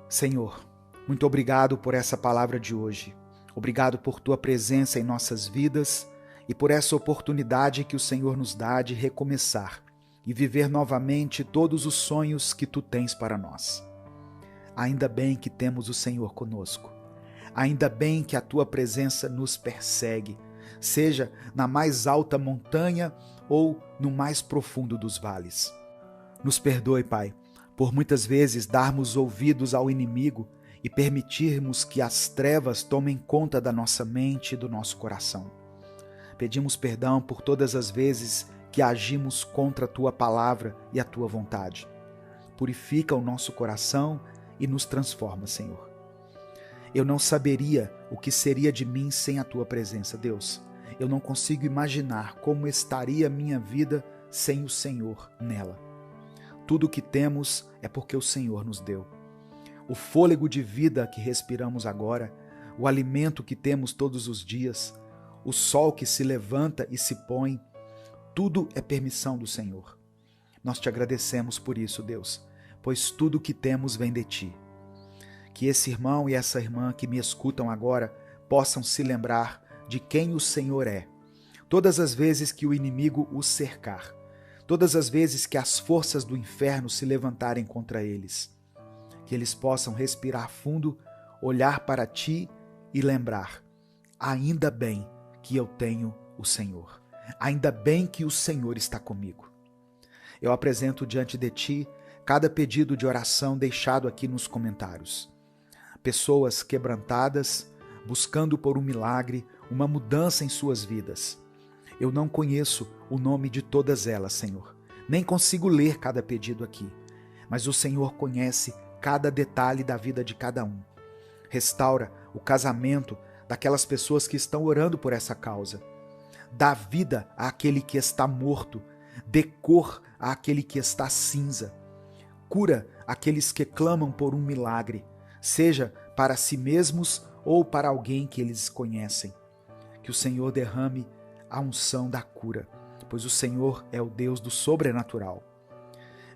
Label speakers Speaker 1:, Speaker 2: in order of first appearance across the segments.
Speaker 1: Senhor, muito obrigado por essa palavra de hoje. Obrigado por tua presença em nossas vidas e por essa oportunidade que o Senhor nos dá de recomeçar e viver novamente todos os sonhos que tu tens para nós. Ainda bem que temos o Senhor conosco. Ainda bem que a tua presença nos persegue, seja na mais alta montanha ou no mais profundo dos vales. Nos perdoe, Pai, por muitas vezes darmos ouvidos ao inimigo e permitirmos que as trevas tomem conta da nossa mente e do nosso coração. Pedimos perdão por todas as vezes que agimos contra a tua palavra e a tua vontade. Purifica o nosso coração e nos transforma, Senhor. Eu não saberia o que seria de mim sem a tua presença, Deus. Eu não consigo imaginar como estaria minha vida sem o Senhor nela. Tudo o que temos é porque o Senhor nos deu. O fôlego de vida que respiramos agora, o alimento que temos todos os dias, o sol que se levanta e se põe, tudo é permissão do Senhor. Nós te agradecemos por isso, Deus, pois tudo o que temos vem de ti. Que esse irmão e essa irmã que me escutam agora possam se lembrar de quem o Senhor é. Todas as vezes que o inimigo os cercar, todas as vezes que as forças do inferno se levantarem contra eles, que eles possam respirar fundo, olhar para ti e lembrar: ainda bem que eu tenho o Senhor. Ainda bem que o Senhor está comigo. Eu apresento diante de ti cada pedido de oração deixado aqui nos comentários. Pessoas quebrantadas, buscando por um milagre, uma mudança em suas vidas. Eu não conheço o nome de todas elas, Senhor. Nem consigo ler cada pedido aqui. Mas o Senhor conhece cada detalhe da vida de cada um. Restaura o casamento daquelas pessoas que estão orando por essa causa. Dá vida àquele que está morto. Dê cor àquele que está cinza. Cura aqueles que clamam por um milagre, seja para si mesmos ou para alguém que eles conhecem. Que o Senhor derrame a unção da cura, pois o Senhor é o Deus do sobrenatural.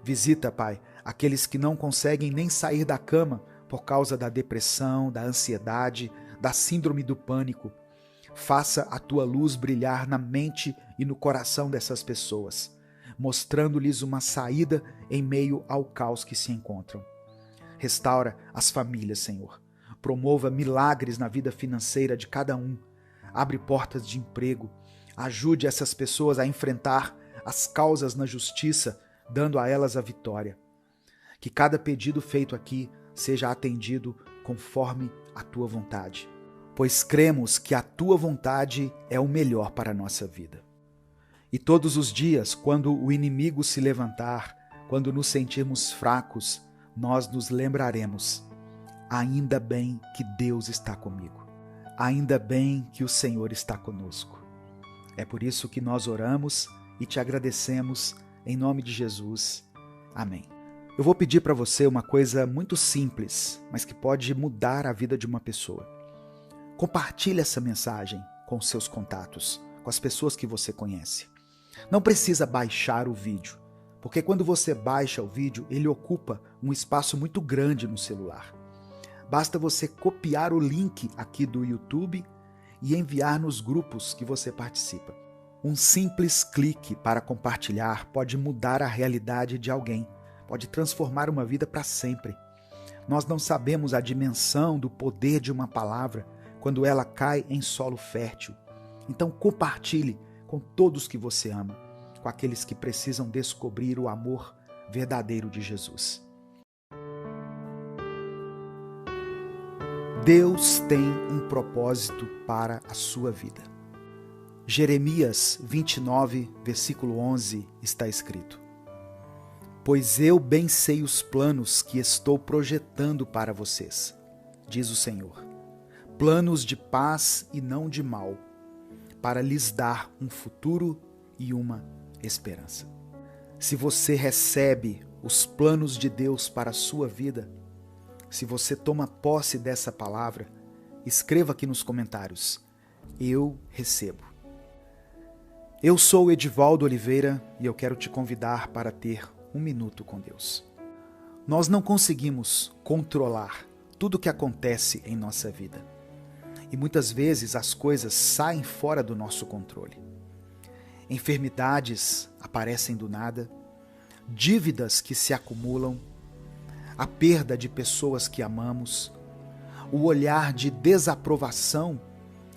Speaker 1: Visita, Pai, aqueles que não conseguem nem sair da cama por causa da depressão, da ansiedade, da síndrome do pânico. Faça a tua luz brilhar na mente e no coração dessas pessoas, mostrando-lhes uma saída em meio ao caos que se encontram. Restaura as famílias, Senhor. Promova milagres na vida financeira de cada um. Abre portas de emprego. Ajude essas pessoas a enfrentar as causas na justiça, dando a elas a vitória. Que cada pedido feito aqui seja atendido conforme a tua vontade, pois cremos que a tua vontade é o melhor para a nossa vida. E todos os dias, quando o inimigo se levantar, quando nos sentirmos fracos, nós nos lembraremos: ainda bem que Deus está comigo. Ainda bem que o Senhor está conosco. É por isso que nós oramos e te agradecemos em nome de Jesus. Amém. Eu vou pedir para você uma coisa muito simples, mas que pode mudar a vida de uma pessoa. Compartilhe essa mensagem com os seus contatos, com as pessoas que você conhece. Não precisa baixar o vídeo, porque quando você baixa o vídeo, ele ocupa um espaço muito grande no celular. Basta você copiar o link aqui do YouTube e enviar nos grupos que você participa. Um simples clique para compartilhar pode mudar a realidade de alguém, pode transformar uma vida para sempre. Nós não sabemos a dimensão do poder de uma palavra quando ela cai em solo fértil. Então compartilhe com todos que você ama, com aqueles que precisam descobrir o amor verdadeiro de Jesus. Deus tem um propósito para a sua vida. Jeremias 29, versículo 11, está escrito: pois eu bem sei os planos que estou projetando para vocês, diz o Senhor, planos de paz e não de mal, para lhes dar um futuro e uma esperança. Se você recebe os planos de Deus para a sua vida, se você toma posse dessa palavra, escreva aqui nos comentários: eu recebo. Eu sou Edivaldo Oliveira e eu quero te convidar para ter um minuto com Deus. Nós não conseguimos controlar tudo o que acontece em nossa vida. E muitas vezes as coisas saem fora do nosso controle. Enfermidades aparecem do nada, dívidas que se acumulam, a perda de pessoas que amamos, o olhar de desaprovação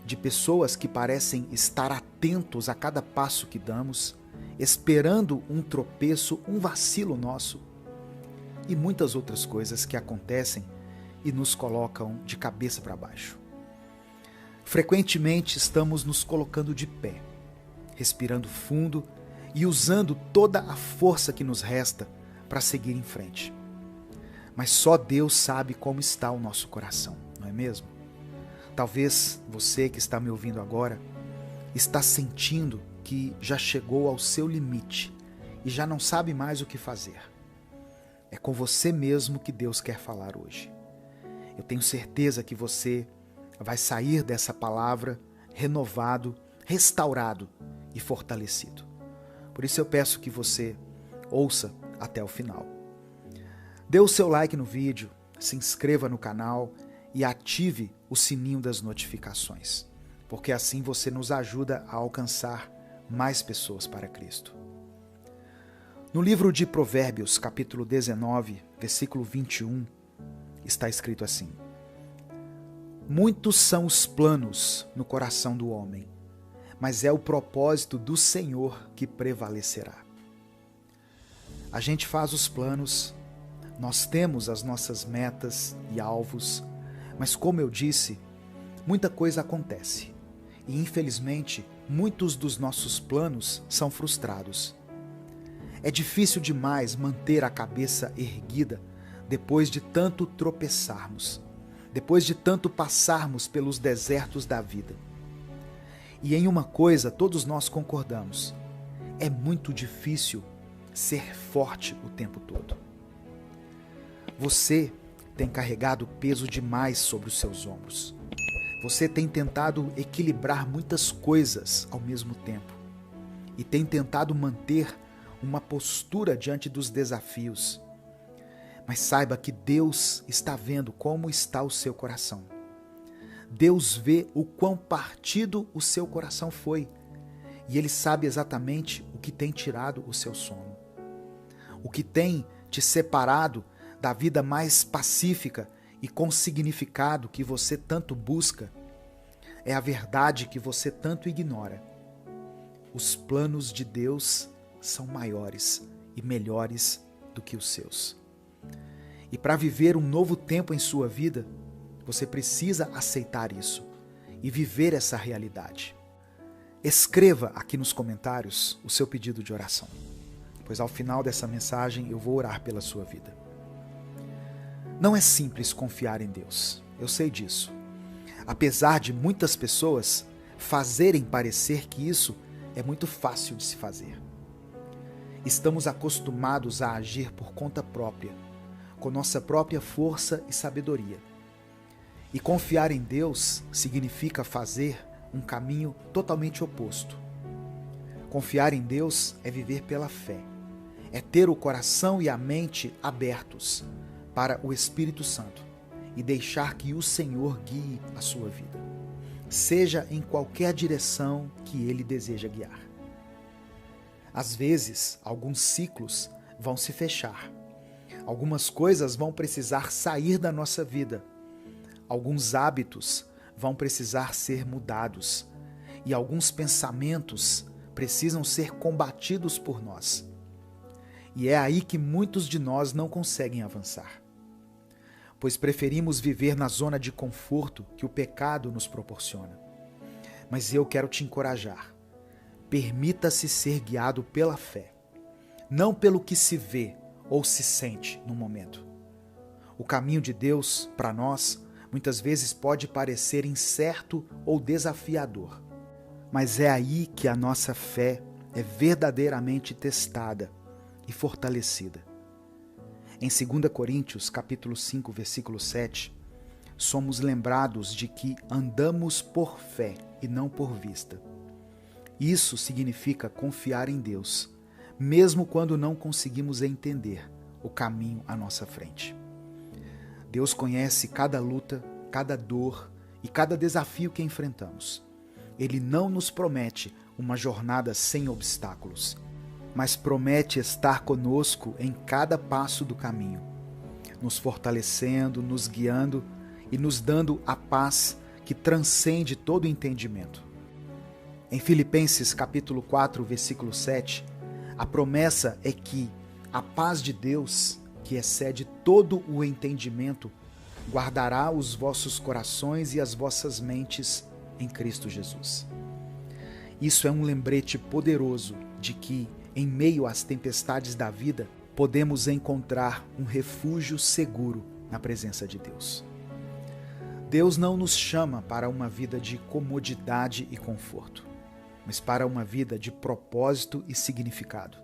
Speaker 1: de pessoas que parecem estar atentos a cada passo que damos, esperando um tropeço, um vacilo nosso, e muitas outras coisas que acontecem e nos colocam de cabeça para baixo. Frequentemente estamos nos colocando de pé, respirando fundo e usando toda a força que nos resta para seguir em frente. Mas só Deus sabe como está o nosso coração, não é mesmo? Talvez você que está me ouvindo agora está sentindo que já chegou ao seu limite e já não sabe mais o que fazer. É com você mesmo que Deus quer falar hoje. Eu tenho certeza que você vai sair dessa palavra renovado, restaurado e fortalecido. Por isso eu peço que você ouça até o final. Dê o seu like no vídeo, se inscreva no canal e ative o sininho das notificações, porque assim você nos ajuda a alcançar mais pessoas para Cristo. No livro de Provérbios, capítulo 19, versículo 21, está escrito assim: Muitos são os planos no coração do homem, mas é o propósito do Senhor que prevalecerá. A gente faz os planos, nós temos as nossas metas e alvos, mas como eu disse, muita coisa acontece e infelizmente muitos dos nossos planos são frustrados. É difícil demais manter a cabeça erguida depois de tanto tropeçarmos, depois de tanto passarmos pelos desertos da vida. E em uma coisa todos nós concordamos: é muito difícil ser forte o tempo todo. Você tem carregado peso demais sobre os seus ombros. Você tem tentado equilibrar muitas coisas ao mesmo tempo e tem tentado manter uma postura diante dos desafios. Mas saiba que Deus está vendo como está o seu coração. Deus vê o quão partido o seu coração foi e Ele sabe exatamente o que tem tirado o seu sono, o que tem te separado da vida mais pacífica e com significado que você tanto busca. É a verdade que você tanto ignora. Os planos de Deus são maiores e melhores do que os seus. E para viver um novo tempo em sua vida, você precisa aceitar isso e viver essa realidade. Escreva aqui nos comentários o seu pedido de oração, pois ao final dessa mensagem eu vou orar pela sua vida. Não é simples confiar em Deus, eu sei disso. Apesar de muitas pessoas fazerem parecer que isso é muito fácil de se fazer. Estamos acostumados a agir por conta própria, com nossa própria força e sabedoria. E confiar em Deus significa fazer um caminho totalmente oposto. Confiar em Deus é viver pela fé, é ter o coração e a mente abertos para o Espírito Santo e deixar que o Senhor guie a sua vida, seja em qualquer direção que Ele deseja guiar. Às vezes, alguns ciclos vão se fechar, algumas coisas vão precisar sair da nossa vida, alguns hábitos vão precisar ser mudados e alguns pensamentos precisam ser combatidos por nós. E é aí que muitos de nós não conseguem avançar, pois preferimos viver na zona de conforto que o pecado nos proporciona. Mas eu quero te encorajar. Permita-se ser guiado pela fé, não pelo que se vê ou se sente no momento. O caminho de Deus para nós muitas vezes pode parecer incerto ou desafiador, mas é aí que a nossa fé é verdadeiramente testada e fortalecida. Em 2 Coríntios, capítulo 5, versículo 7, somos lembrados de que andamos por fé e não por vista. Isso significa confiar em Deus, mesmo quando não conseguimos entender o caminho à nossa frente. Deus conhece cada luta, cada dor e cada desafio que enfrentamos. Ele não nos promete uma jornada sem obstáculos, mas promete estar conosco em cada passo do caminho, nos fortalecendo, nos guiando e nos dando a paz que transcende todo entendimento. Em Filipenses capítulo 4, versículo 7, a promessa é que a paz de Deus, que excede todo o entendimento, guardará os vossos corações e as vossas mentes em Cristo Jesus. Isso é um lembrete poderoso de que, em meio às tempestades da vida, podemos encontrar um refúgio seguro na presença de Deus. Deus não nos chama para uma vida de comodidade e conforto, mas para uma vida de propósito e significado.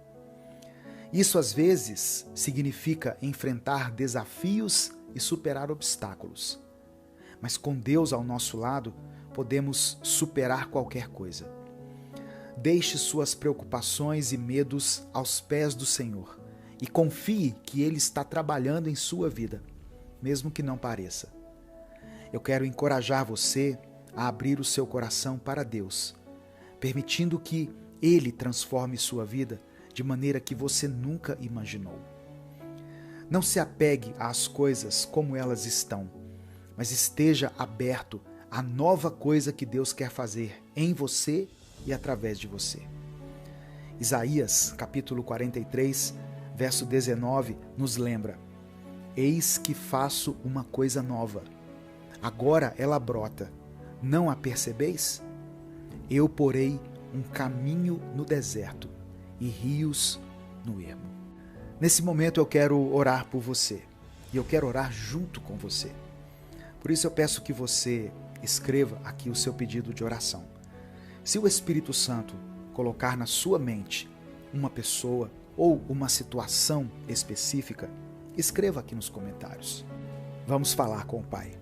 Speaker 1: Isso, às vezes, significa enfrentar desafios e superar obstáculos. Mas com Deus ao nosso lado, podemos superar qualquer coisa. Deixe suas preocupações e medos aos pés do Senhor e confie que Ele está trabalhando em sua vida, mesmo que não pareça. Eu quero encorajar você a abrir o seu coração para Deus, permitindo que Ele transforme sua vida de maneira que você nunca imaginou. Não se apegue às coisas como elas estão, mas esteja aberto à nova coisa que Deus quer fazer em você e através de você. Isaías, capítulo 43, verso 19, nos lembra: Eis que faço uma coisa nova. Agora ela brota. Não a percebeis? Eu porei um caminho no deserto e rios no ermo. Nesse momento eu quero orar por você e eu quero orar junto com você. Por isso eu peço que você escreva aqui o seu pedido de oração. Se o Espírito Santo colocar na sua mente uma pessoa ou uma situação específica, escreva aqui nos comentários. Vamos falar com o Pai.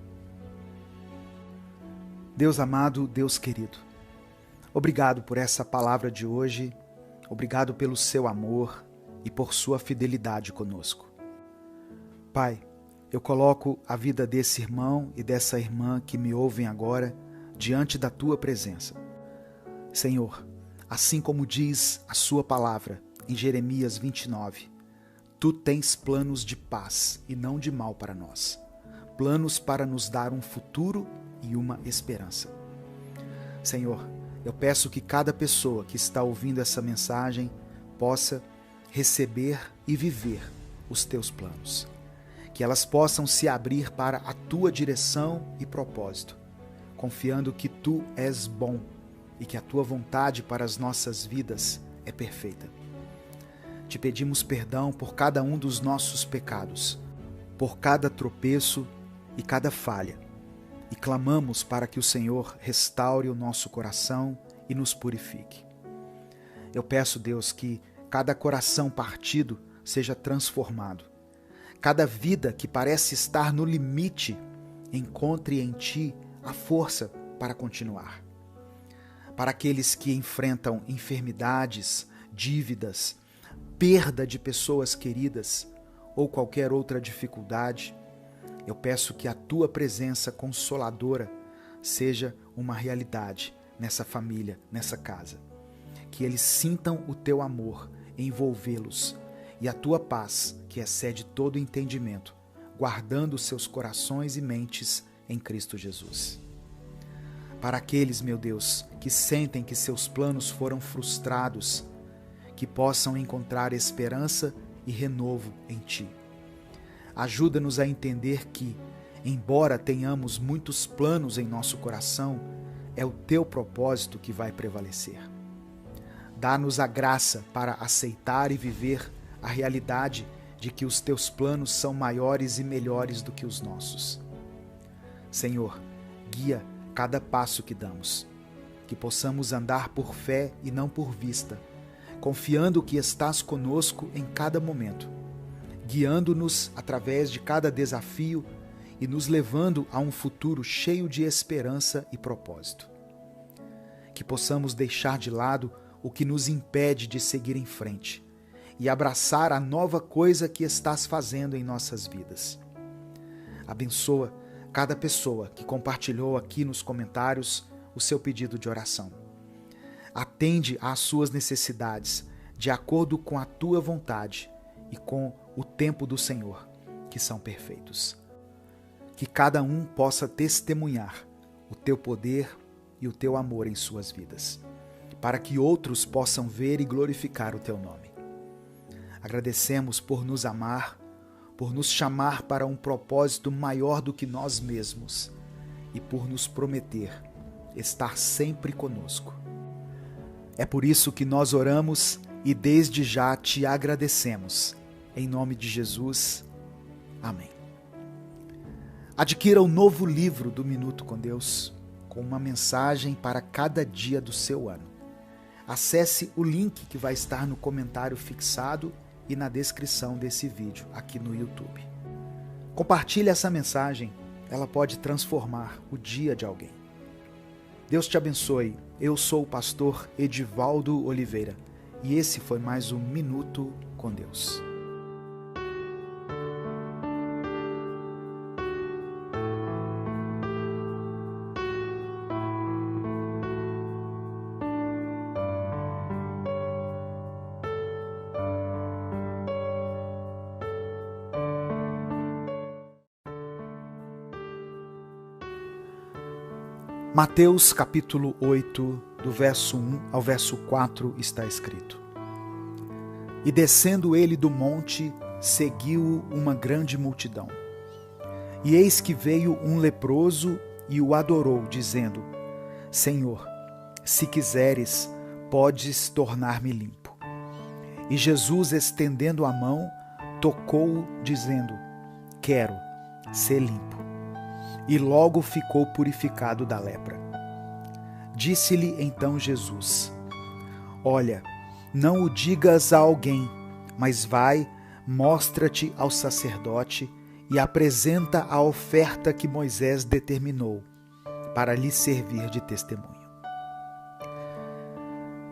Speaker 1: Deus amado, Deus querido, obrigado por essa palavra de hoje, obrigado pelo seu amor e por sua fidelidade conosco. Pai, eu coloco a vida desse irmão e dessa irmã que me ouvem agora diante da tua presença. Senhor, assim como diz a sua palavra em Jeremias 29, tu tens planos de paz e não de mal para nós, planos para nos dar um futuro e uma esperança. Senhor, eu peço que cada pessoa que está ouvindo essa mensagem possa receber e viver os teus planos. Que elas possam se abrir para a tua direção e propósito, confiando que tu és bom e que a tua vontade para as nossas vidas é perfeita. Te pedimos perdão por cada um dos nossos pecados, por cada tropeço e cada falha, e clamamos para que o Senhor restaure o nosso coração e nos purifique. Eu peço, Deus, que cada coração partido seja transformado. Cada vida que parece estar no limite encontre em Ti a força para continuar. Para aqueles que enfrentam enfermidades, dívidas, perda de pessoas queridas ou qualquer outra dificuldade, eu peço que a Tua presença consoladora seja uma realidade nessa família, nessa casa. Que eles sintam o Teu amor envolvê-los e a Tua paz, que excede todo entendimento, guardando seus corações e mentes em Cristo Jesus. Para aqueles, meu Deus, que sentem que seus planos foram frustrados, que possam encontrar esperança e renovo em Ti. Ajuda-nos a entender que, embora tenhamos muitos planos em nosso coração, é o Teu propósito que vai prevalecer. Dá-nos a graça para aceitar e viver a realidade de que os Teus planos são maiores e melhores do que os nossos. Senhor, guia cada passo que damos, que possamos andar por fé e não por vista, confiando que estás conosco em cada momento, guiando-nos através de cada desafio e nos levando a um futuro cheio de esperança e propósito. Que possamos deixar de lado o que nos impede de seguir em frente e abraçar a nova coisa que estás fazendo em nossas vidas. Abençoa cada pessoa que compartilhou aqui nos comentários o seu pedido de oração. Atende às suas necessidades de acordo com a tua vontade e com o tempo do Senhor, que são perfeitos. Que cada um possa testemunhar o teu poder e o teu amor em suas vidas, para que outros possam ver e glorificar o teu nome. Agradecemos por nos amar, por nos chamar para um propósito maior do que nós mesmos e por nos prometer estar sempre conosco. É por isso que nós oramos e desde já te agradecemos. Em nome de Jesus. Amém. Adquira o novo livro do Minuto com Deus, com uma mensagem para cada dia do seu ano. Acesse o link que vai estar no comentário fixado e na descrição desse vídeo aqui no YouTube. Compartilhe essa mensagem, ela pode transformar o dia de alguém. Deus te abençoe. Eu sou o pastor Edivaldo Oliveira e esse foi mais um Minuto com Deus. Mateus capítulo 8, do verso 1 ao verso 4 está escrito: E descendo ele do monte, seguiu-o uma grande multidão. E eis que veio um leproso e o adorou, dizendo: Senhor, se quiseres, podes tornar-me limpo. E Jesus, estendendo a mão, tocou-o, dizendo: Quero ser limpo. E logo ficou purificado da lepra. Disse-lhe então Jesus: Olha, não o digas a alguém, mas vai, mostra-te ao sacerdote e apresenta a oferta que Moisés determinou, para lhe servir de testemunho.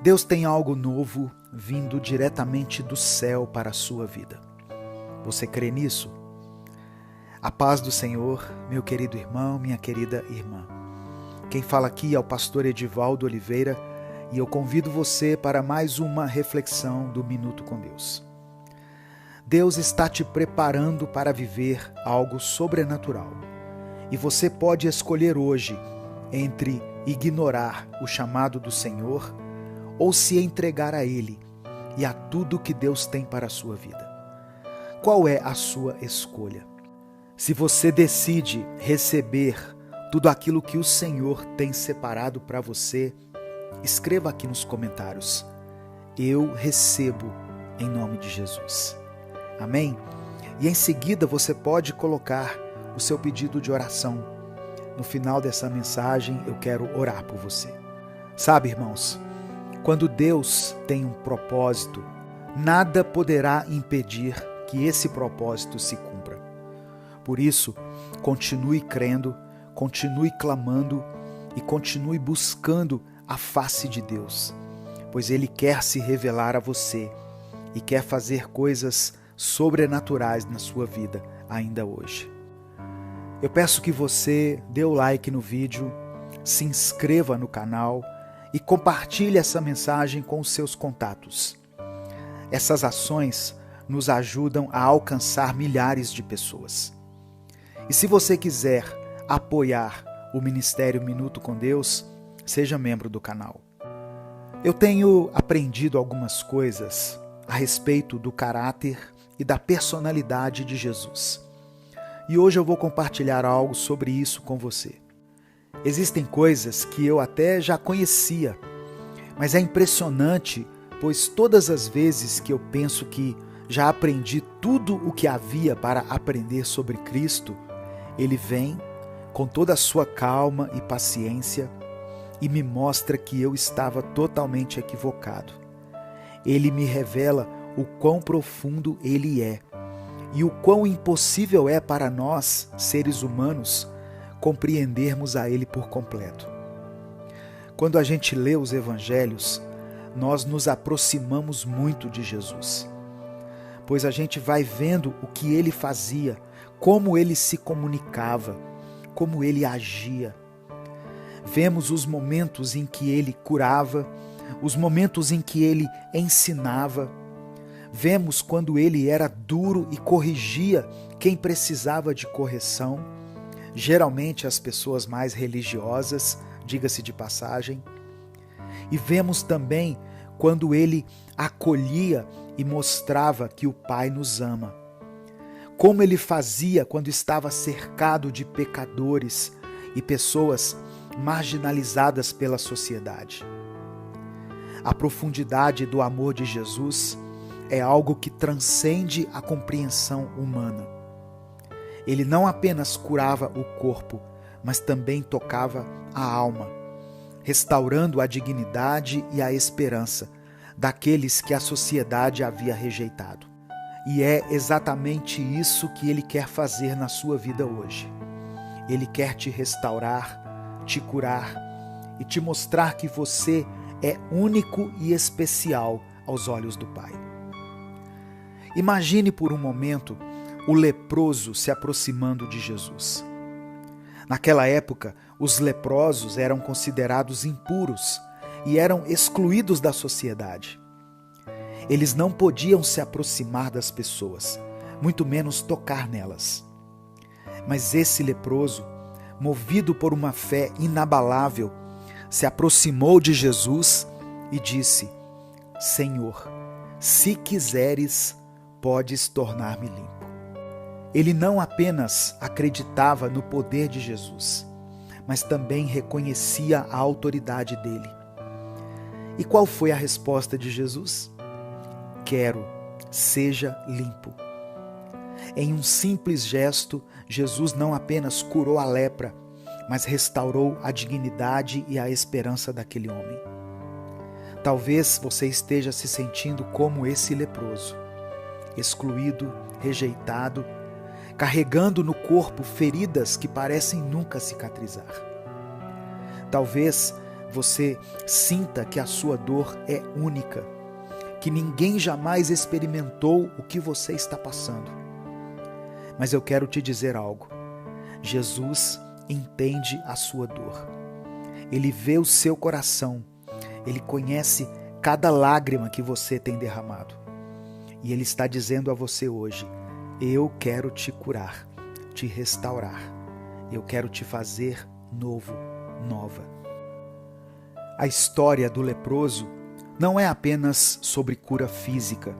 Speaker 1: Deus tem algo novo vindo diretamente do céu para a sua vida. Você crê nisso? A paz do Senhor, meu querido irmão, minha querida irmã. Quem fala aqui é o pastor Edivaldo Oliveira e eu convido você para mais uma reflexão do Minuto com Deus. Deus está te preparando para viver algo sobrenatural e você pode escolher hoje entre ignorar o chamado do Senhor ou se entregar a Ele e a tudo que Deus tem para a sua vida. Qual é a sua escolha? Se você decide receber tudo aquilo que o Senhor tem separado para você, escreva aqui nos comentários: eu recebo em nome de Jesus. Amém? E em seguida você pode colocar o seu pedido de oração. No final dessa mensagem eu quero orar por você. Sabe, irmãos, quando Deus tem um propósito, nada poderá impedir que esse propósito se cumpra. Por isso, continue crendo, continue clamando e continue buscando a face de Deus, pois Ele quer se revelar a você e quer fazer coisas sobrenaturais na sua vida ainda hoje. Eu peço que você dê o like no vídeo, se inscreva no canal e compartilhe essa mensagem com os seus contatos. Essas ações nos ajudam a alcançar milhares de pessoas. E se você quiser apoiar o Ministério Minuto com Deus, seja membro do canal. Eu tenho aprendido algumas coisas a respeito do caráter e da personalidade de Jesus. E hoje eu vou compartilhar algo sobre isso com você. Existem coisas que eu até já conhecia, mas é impressionante, pois todas as vezes que eu penso que já aprendi tudo o que havia para aprender sobre Cristo, Ele vem com toda a sua calma e paciência e me mostra que eu estava totalmente equivocado. Ele me revela o quão profundo Ele é e o quão impossível é para nós, seres humanos, compreendermos a Ele por completo. Quando a gente lê os evangelhos, nós nos aproximamos muito de Jesus. pois a gente vai vendo o que ele fazia, como ele se comunicava, como ele agia. Vemos os momentos em que ele curava, os momentos em que ele ensinava. Vemos quando ele era duro e corrigia quem precisava de correção, geralmente as pessoas mais religiosas, diga-se de passagem. E vemos também quando ele acolhia e mostrava que o Pai nos ama. Como ele fazia quando estava cercado de pecadores e pessoas marginalizadas pela sociedade. A profundidade do amor de Jesus é algo que transcende a compreensão humana. Ele não apenas curava o corpo, mas também tocava a alma, restaurando a dignidade e a esperança daqueles que a sociedade havia rejeitado. E é exatamente isso que ele quer fazer na sua vida hoje. Ele quer te restaurar, te curar e te mostrar que você é único e especial aos olhos do Pai. Imagine por um momento o leproso se aproximando de Jesus. Naquela época, os leprosos eram considerados impuros e eram excluídos da sociedade. Eles não podiam se aproximar das pessoas, muito menos tocar nelas. Mas esse leproso, movido por uma fé inabalável, se aproximou de Jesus e disse: Senhor, se quiseres, podes tornar-me limpo. Ele não apenas acreditava no poder de Jesus, mas também reconhecia a autoridade dele. E qual foi a resposta de Jesus? Quero, seja limpo. Em um simples gesto, Jesus não apenas curou a lepra, mas restaurou a dignidade e a esperança daquele homem. Talvez você esteja se sentindo como esse leproso, excluído, rejeitado, carregando no corpo feridas que parecem nunca cicatrizar. Talvez você sinta que a sua dor é única, que ninguém jamais experimentou o que você está passando. Mas eu quero te dizer algo. Jesus entende a sua dor. Ele vê o seu coração. Ele conhece cada lágrima que você tem derramado. E Ele está dizendo a você hoje: eu quero te curar, te restaurar. Eu quero te fazer novo, nova. A história do leproso não é apenas sobre cura física,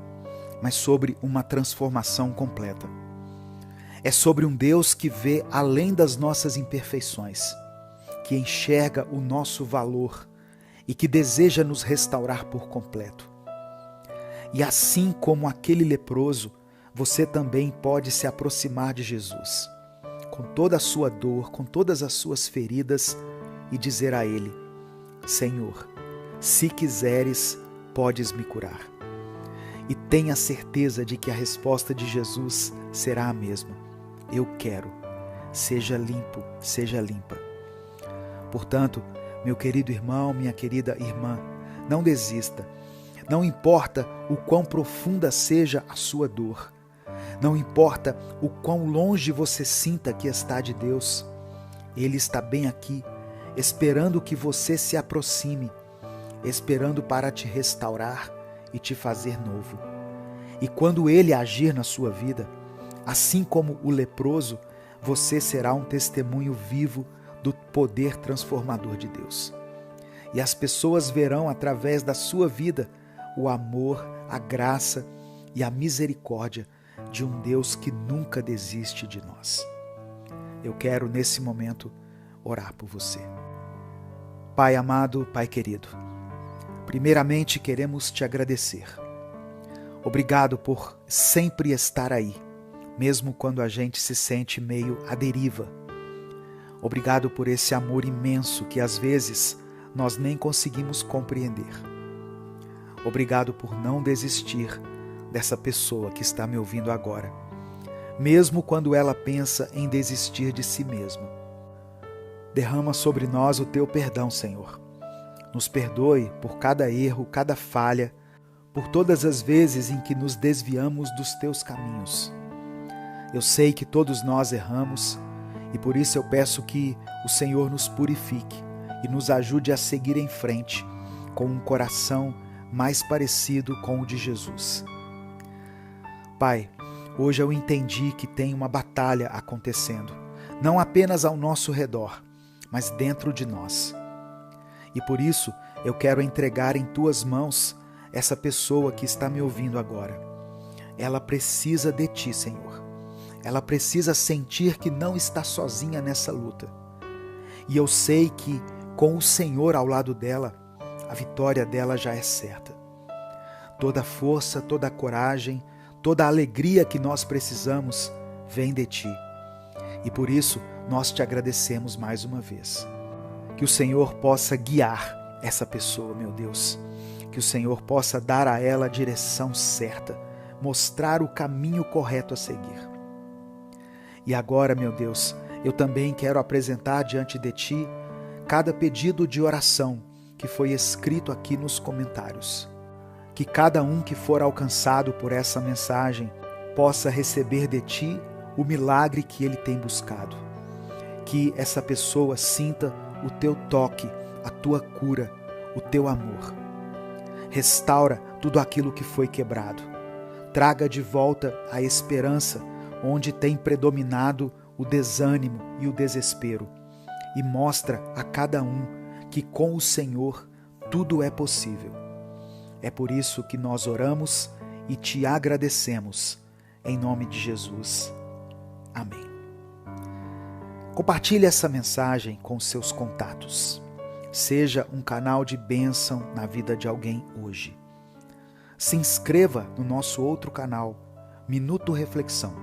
Speaker 1: mas sobre uma transformação completa. É sobre um Deus que vê além das nossas imperfeições, que enxerga o nosso valor e que deseja nos restaurar por completo. E assim como aquele leproso, você também pode se aproximar de Jesus, com toda a sua dor, com todas as suas feridas, e dizer a Ele: Senhor, se quiseres, podes me curar. E tenha certeza de que a resposta de Jesus será a mesma: eu quero, seja limpo, seja limpa. Portanto, meu querido irmão, minha querida irmã, não desista. Não importa o quão profunda seja a sua dor, não importa o quão longe você sinta que está de Deus, Ele está bem aqui, esperando que você se aproxime, esperando para te restaurar e te fazer novo. E quando Ele agir na sua vida, assim como o leproso, você será um testemunho vivo do poder transformador de Deus. E as pessoas verão através da sua vida o amor, a graça e a misericórdia de um Deus que nunca desiste de nós. Eu quero, nesse momento, orar por você. Pai amado, Pai querido, primeiramente queremos te agradecer. Obrigado por sempre estar aí, mesmo quando a gente se sente meio à deriva. Obrigado por esse amor imenso que às vezes nós nem conseguimos compreender. Obrigado por não desistir dessa pessoa que está me ouvindo agora, mesmo quando ela pensa em desistir de si mesma. Derrama sobre nós o teu perdão, Senhor. Nos perdoe por cada erro, cada falha, por todas as vezes em que nos desviamos dos teus caminhos. Eu sei que todos nós erramos e por isso eu peço que o Senhor nos purifique e nos ajude a seguir em frente com um coração mais parecido com o de Jesus. Pai, hoje eu entendi que tem uma batalha acontecendo, não apenas ao nosso redor, mas dentro de nós. E por isso eu quero entregar em tuas mãos essa pessoa que está me ouvindo agora. Ela precisa de ti, Senhor. Ela precisa sentir que não está sozinha nessa luta. E eu sei que com o Senhor ao lado dela, a vitória dela já é certa. Toda a força, toda a coragem, toda a alegria que nós precisamos vem de ti. E por isso nós te agradecemos mais uma vez. Que o Senhor possa guiar essa pessoa, meu Deus. Que o Senhor possa dar a ela a direção certa, mostrar o caminho correto a seguir. E agora, meu Deus, eu também quero apresentar diante de ti cada pedido de oração que foi escrito aqui nos comentários. Que cada um que for alcançado por essa mensagem possa receber de ti o milagre que ele tem buscado. Que essa pessoa sinta o teu toque, a tua cura, o teu amor. Restaura tudo aquilo que foi quebrado. Traga de volta a esperança onde tem predominado o desânimo e o desespero. E mostra a cada um que com o Senhor tudo é possível. É por isso que nós oramos e te agradecemos. Em nome de Jesus. Amém. Compartilhe essa mensagem com seus contatos. Seja um canal de bênção na vida de alguém hoje. Se inscreva no nosso outro canal, Minuto Reflexão.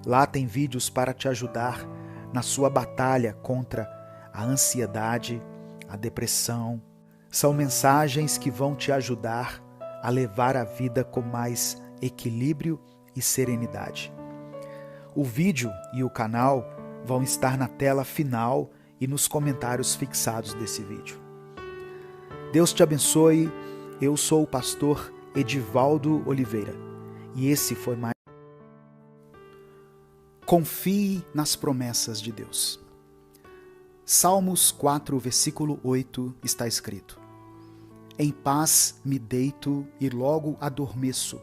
Speaker 1: Lá tem vídeos para te ajudar na sua batalha contra a ansiedade, a depressão. São mensagens que vão te ajudar a levar a vida com mais equilíbrio e serenidade. O vídeo e o canal vão estar na tela final e nos comentários fixados desse vídeo. Deus te abençoe. Eu sou o pastor Edivaldo Oliveira e esse foi mais. Confie nas promessas de Deus. Salmos 4, versículo 8 está escrito: Em paz me deito e logo adormeço,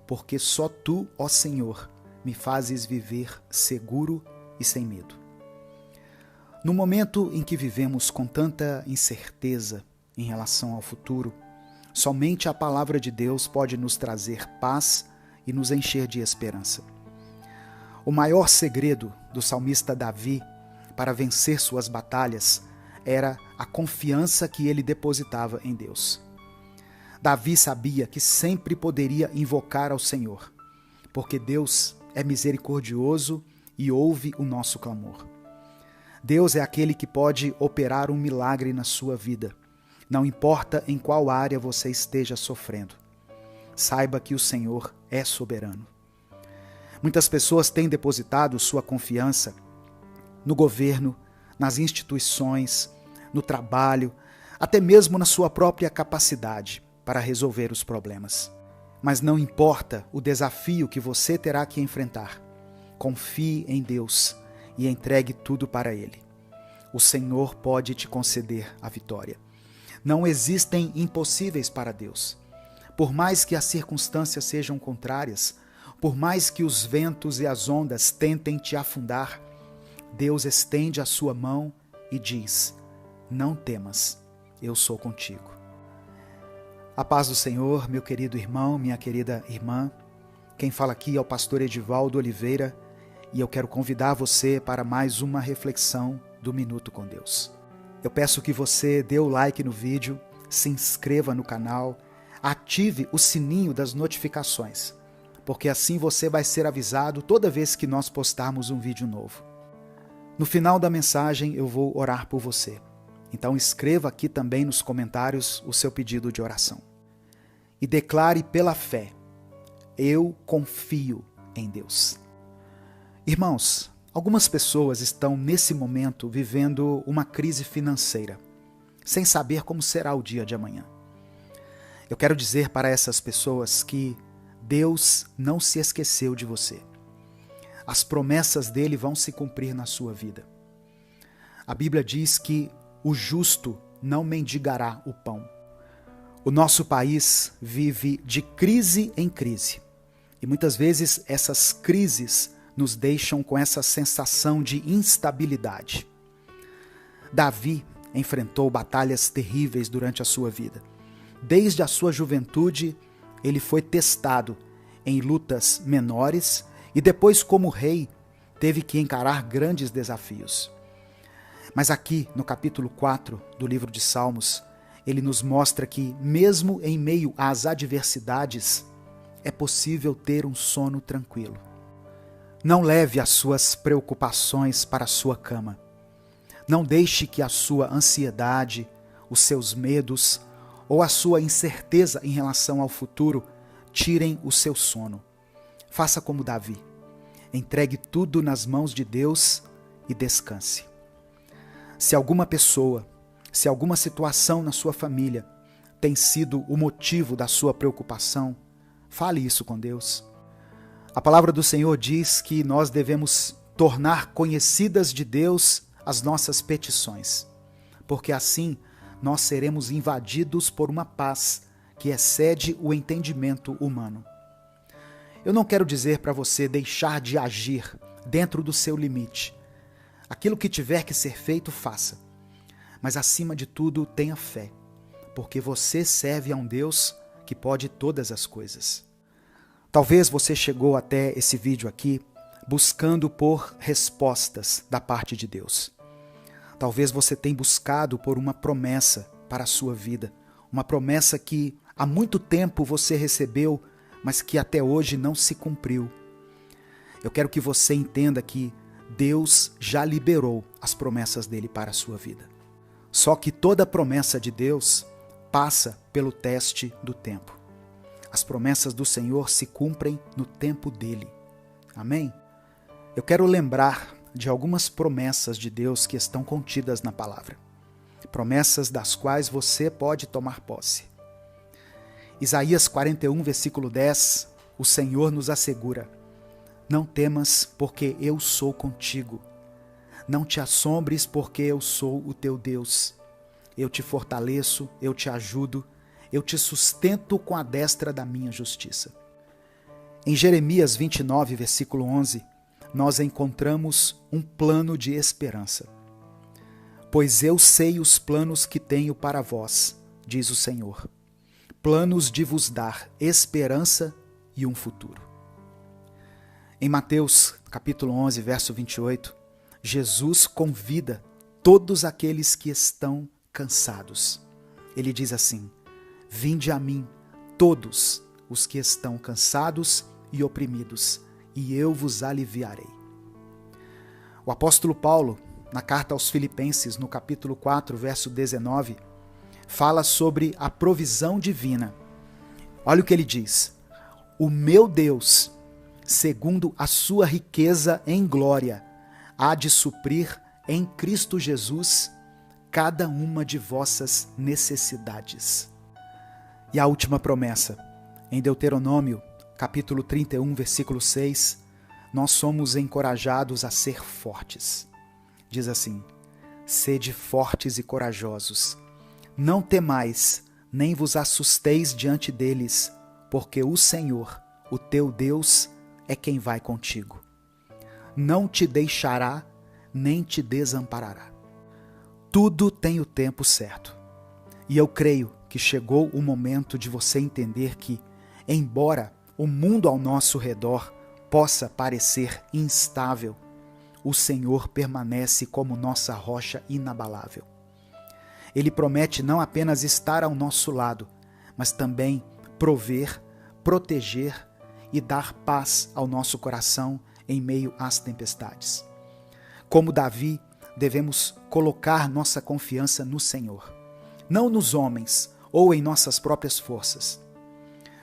Speaker 1: porque só tu, ó Senhor, me fazes viver seguro e sem medo. No momento em que vivemos com tanta incerteza em relação ao futuro, somente a palavra de Deus pode nos trazer paz e nos encher de esperança. O maior segredo do salmista Davi para vencer suas batalhas era a confiança que ele depositava em Deus. Davi sabia que sempre poderia invocar ao Senhor, porque Deus é misericordioso e ouve o nosso clamor. Deus é aquele que pode operar um milagre na sua vida, não importa em qual área você esteja sofrendo. Saiba que o Senhor é soberano. Muitas pessoas têm depositado sua confiança no governo, nas instituições, no trabalho, até mesmo na sua própria capacidade para resolver os problemas. Mas não importa o desafio que você terá que enfrentar, confie em Deus e entregue tudo para Ele. O Senhor pode te conceder a vitória. Não existem impossíveis para Deus. Por mais que as circunstâncias sejam contrárias, por mais que os ventos e as ondas tentem te afundar, Deus estende a sua mão e diz: não temas, eu sou contigo. A paz do Senhor, meu querido irmão, minha querida irmã. Quem fala aqui é o pastor Edivaldo Oliveira e eu quero convidar você para mais uma reflexão do Minuto com Deus. Eu peço que você dê o like no vídeo, se inscreva no canal, ative o sininho das notificações, porque assim você vai ser avisado toda vez que nós postarmos um vídeo novo. No final da mensagem eu vou orar por você. Então escreva aqui também nos comentários o seu pedido de oração. E declare pela fé: eu confio em Deus. Irmãos, algumas pessoas estão nesse momento vivendo uma crise financeira, sem saber como será o dia de amanhã. Eu quero dizer para essas pessoas que Deus não se esqueceu de você. As promessas dele vão se cumprir na sua vida. A Bíblia diz que o justo não mendigará o pão. O nosso país vive de crise em crise. E muitas vezes essas crises nos deixam com essa sensação de instabilidade. Davi enfrentou batalhas terríveis durante a sua vida. Desde a sua juventude, ele foi testado em lutas menores e depois, como rei, teve que encarar grandes desafios. Mas aqui, no capítulo 4 do livro de Salmos, ele nos mostra que, mesmo em meio às adversidades, é possível ter um sono tranquilo. Não leve as suas preocupações para a sua cama. Não deixe que a sua ansiedade, os seus medos ou a sua incerteza em relação ao futuro tirem o seu sono. Faça como Davi. Entregue tudo nas mãos de Deus e descanse. Se alguma pessoa, se alguma situação na sua família tem sido o motivo da sua preocupação, fale isso com Deus. A palavra do Senhor diz que nós devemos tornar conhecidas de Deus as nossas petições, porque assim nós seremos invadidos por uma paz que excede o entendimento humano. Eu não quero dizer para você deixar de agir dentro do seu limite. Aquilo que tiver que ser feito, faça. Mas acima de tudo, tenha fé, porque você serve a um Deus que pode todas as coisas. Talvez você chegou até esse vídeo aqui buscando por respostas da parte de Deus. Talvez você tenha buscado por uma promessa para a sua vida, uma promessa que há muito tempo você recebeu, mas que até hoje não se cumpriu. Eu quero que você entenda que Deus já liberou as promessas dele para a sua vida. Só que toda promessa de Deus passa pelo teste do tempo. As promessas do Senhor se cumprem no tempo dele. Amém? Eu quero lembrar de algumas promessas de Deus que estão contidas na palavra. Promessas das quais você pode tomar posse. Isaías 41, versículo 10, o Senhor nos assegura: não temas, porque eu sou contigo. Não te assombres, porque eu sou o teu Deus. Eu te fortaleço, eu te ajudo, eu te sustento com a destra da minha justiça. Em Jeremias 29, versículo 11, nós encontramos um plano de esperança. Pois eu sei os planos que tenho para vós, diz o Senhor, planos de vos dar esperança e um futuro. Em Mateus capítulo 11, verso 28, Jesus convida todos aqueles que estão cansados. Ele diz assim: vinde a mim, todos os que estão cansados e oprimidos, e eu vos aliviarei. O apóstolo Paulo, na carta aos Filipenses, no capítulo 4, verso 19, fala sobre a provisão divina. Olha o que ele diz: o meu Deus, segundo a sua riqueza em glória, há de suprir em Cristo Jesus cada uma de vossas necessidades. E a última promessa, em Deuteronômio, capítulo 31, versículo 6, nós somos encorajados a ser fortes. Diz assim: sede fortes e corajosos, não temais, nem vos assusteis diante deles, porque o Senhor, o teu Deus, é quem vai contigo. Não te deixará, nem te desamparará. Tudo tem o tempo certo. E eu creio que chegou o momento de você entender que, embora o mundo ao nosso redor possa parecer instável, o Senhor permanece como nossa rocha inabalável. Ele promete não apenas estar ao nosso lado, mas também prover, proteger e dar paz ao nosso coração em meio às tempestades. Como Davi, devemos colocar nossa confiança no Senhor, não nos homens ou em nossas próprias forças.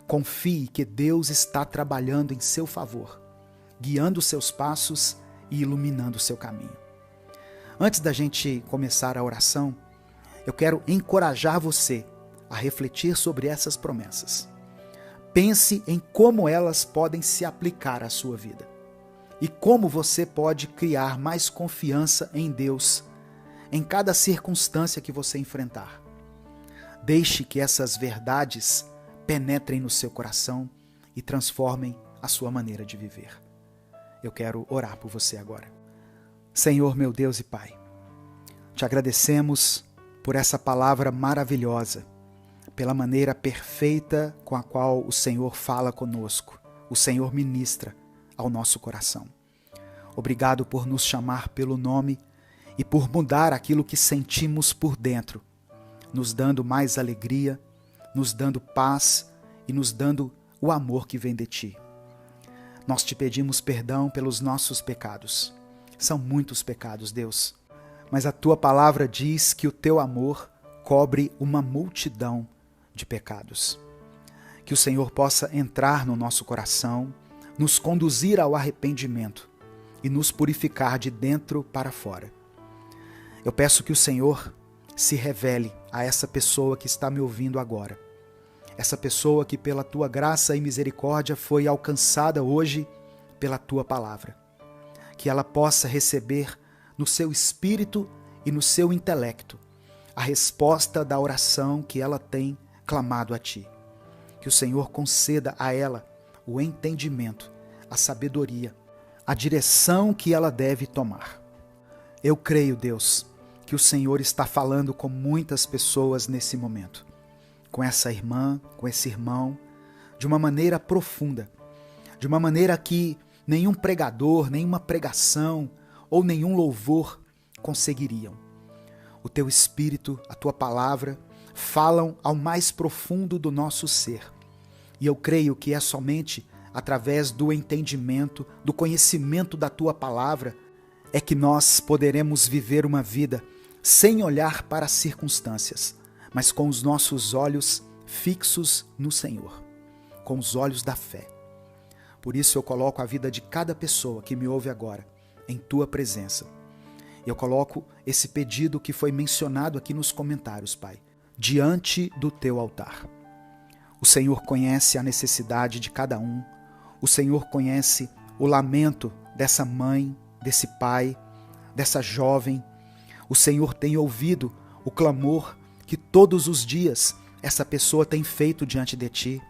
Speaker 1: Confie que Deus está trabalhando em seu favor, guiando seus passos e iluminando seu caminho. Antes da gente começar a oração, eu quero encorajar você a refletir sobre essas promessas. Pense em como elas podem se aplicar à sua vida e como você pode criar mais confiança em Deus em cada circunstância que você enfrentar. Deixe que essas verdades penetrem no seu coração e transformem a sua maneira de viver. Eu quero orar por você agora. Senhor, meu Deus e Pai, te agradecemos por essa palavra maravilhosa, pela maneira perfeita com a qual o Senhor fala conosco, o Senhor ministra ao nosso coração. Obrigado por nos chamar pelo nome e por mudar aquilo que sentimos por dentro, nos dando mais alegria, nos dando paz e nos dando o amor que vem de Ti. Nós te pedimos perdão pelos nossos pecados. São muitos pecados, Deus, mas a Tua palavra diz que o Teu amor cobre uma multidão de pecados. Que o Senhor possa entrar no nosso coração, nos conduzir ao arrependimento e nos purificar de dentro para fora. Eu peço que o Senhor se revele a essa pessoa que está me ouvindo agora. Essa pessoa que pela Tua graça e misericórdia foi alcançada hoje pela Tua palavra. Que ela possa receber no seu espírito e no seu intelecto a resposta da oração que ela tem clamado a Ti. Que o Senhor conceda a ela o entendimento, a sabedoria, a direção que ela deve tomar. Eu creio, Deus, que o Senhor está falando com muitas pessoas nesse momento, com essa irmã, com esse irmão, de uma maneira profunda, de uma maneira que nenhum pregador, nenhuma pregação ou nenhum louvor conseguiriam. O Teu Espírito, a Tua palavra, falam ao mais profundo do nosso ser. E eu creio que é somente através do entendimento, do conhecimento da Tua palavra, é que nós poderemos viver uma vida sem olhar para as circunstâncias, mas com os nossos olhos fixos no Senhor, com os olhos da fé. Por isso eu coloco a vida de cada pessoa que me ouve agora em Tua presença. Eu coloco esse pedido que foi mencionado aqui nos comentários, Pai, diante do Teu altar. O Senhor conhece a necessidade de cada um. O Senhor conhece o lamento dessa mãe, desse pai, dessa jovem. O Senhor tem ouvido o clamor que todos os dias essa pessoa tem feito diante de Ti.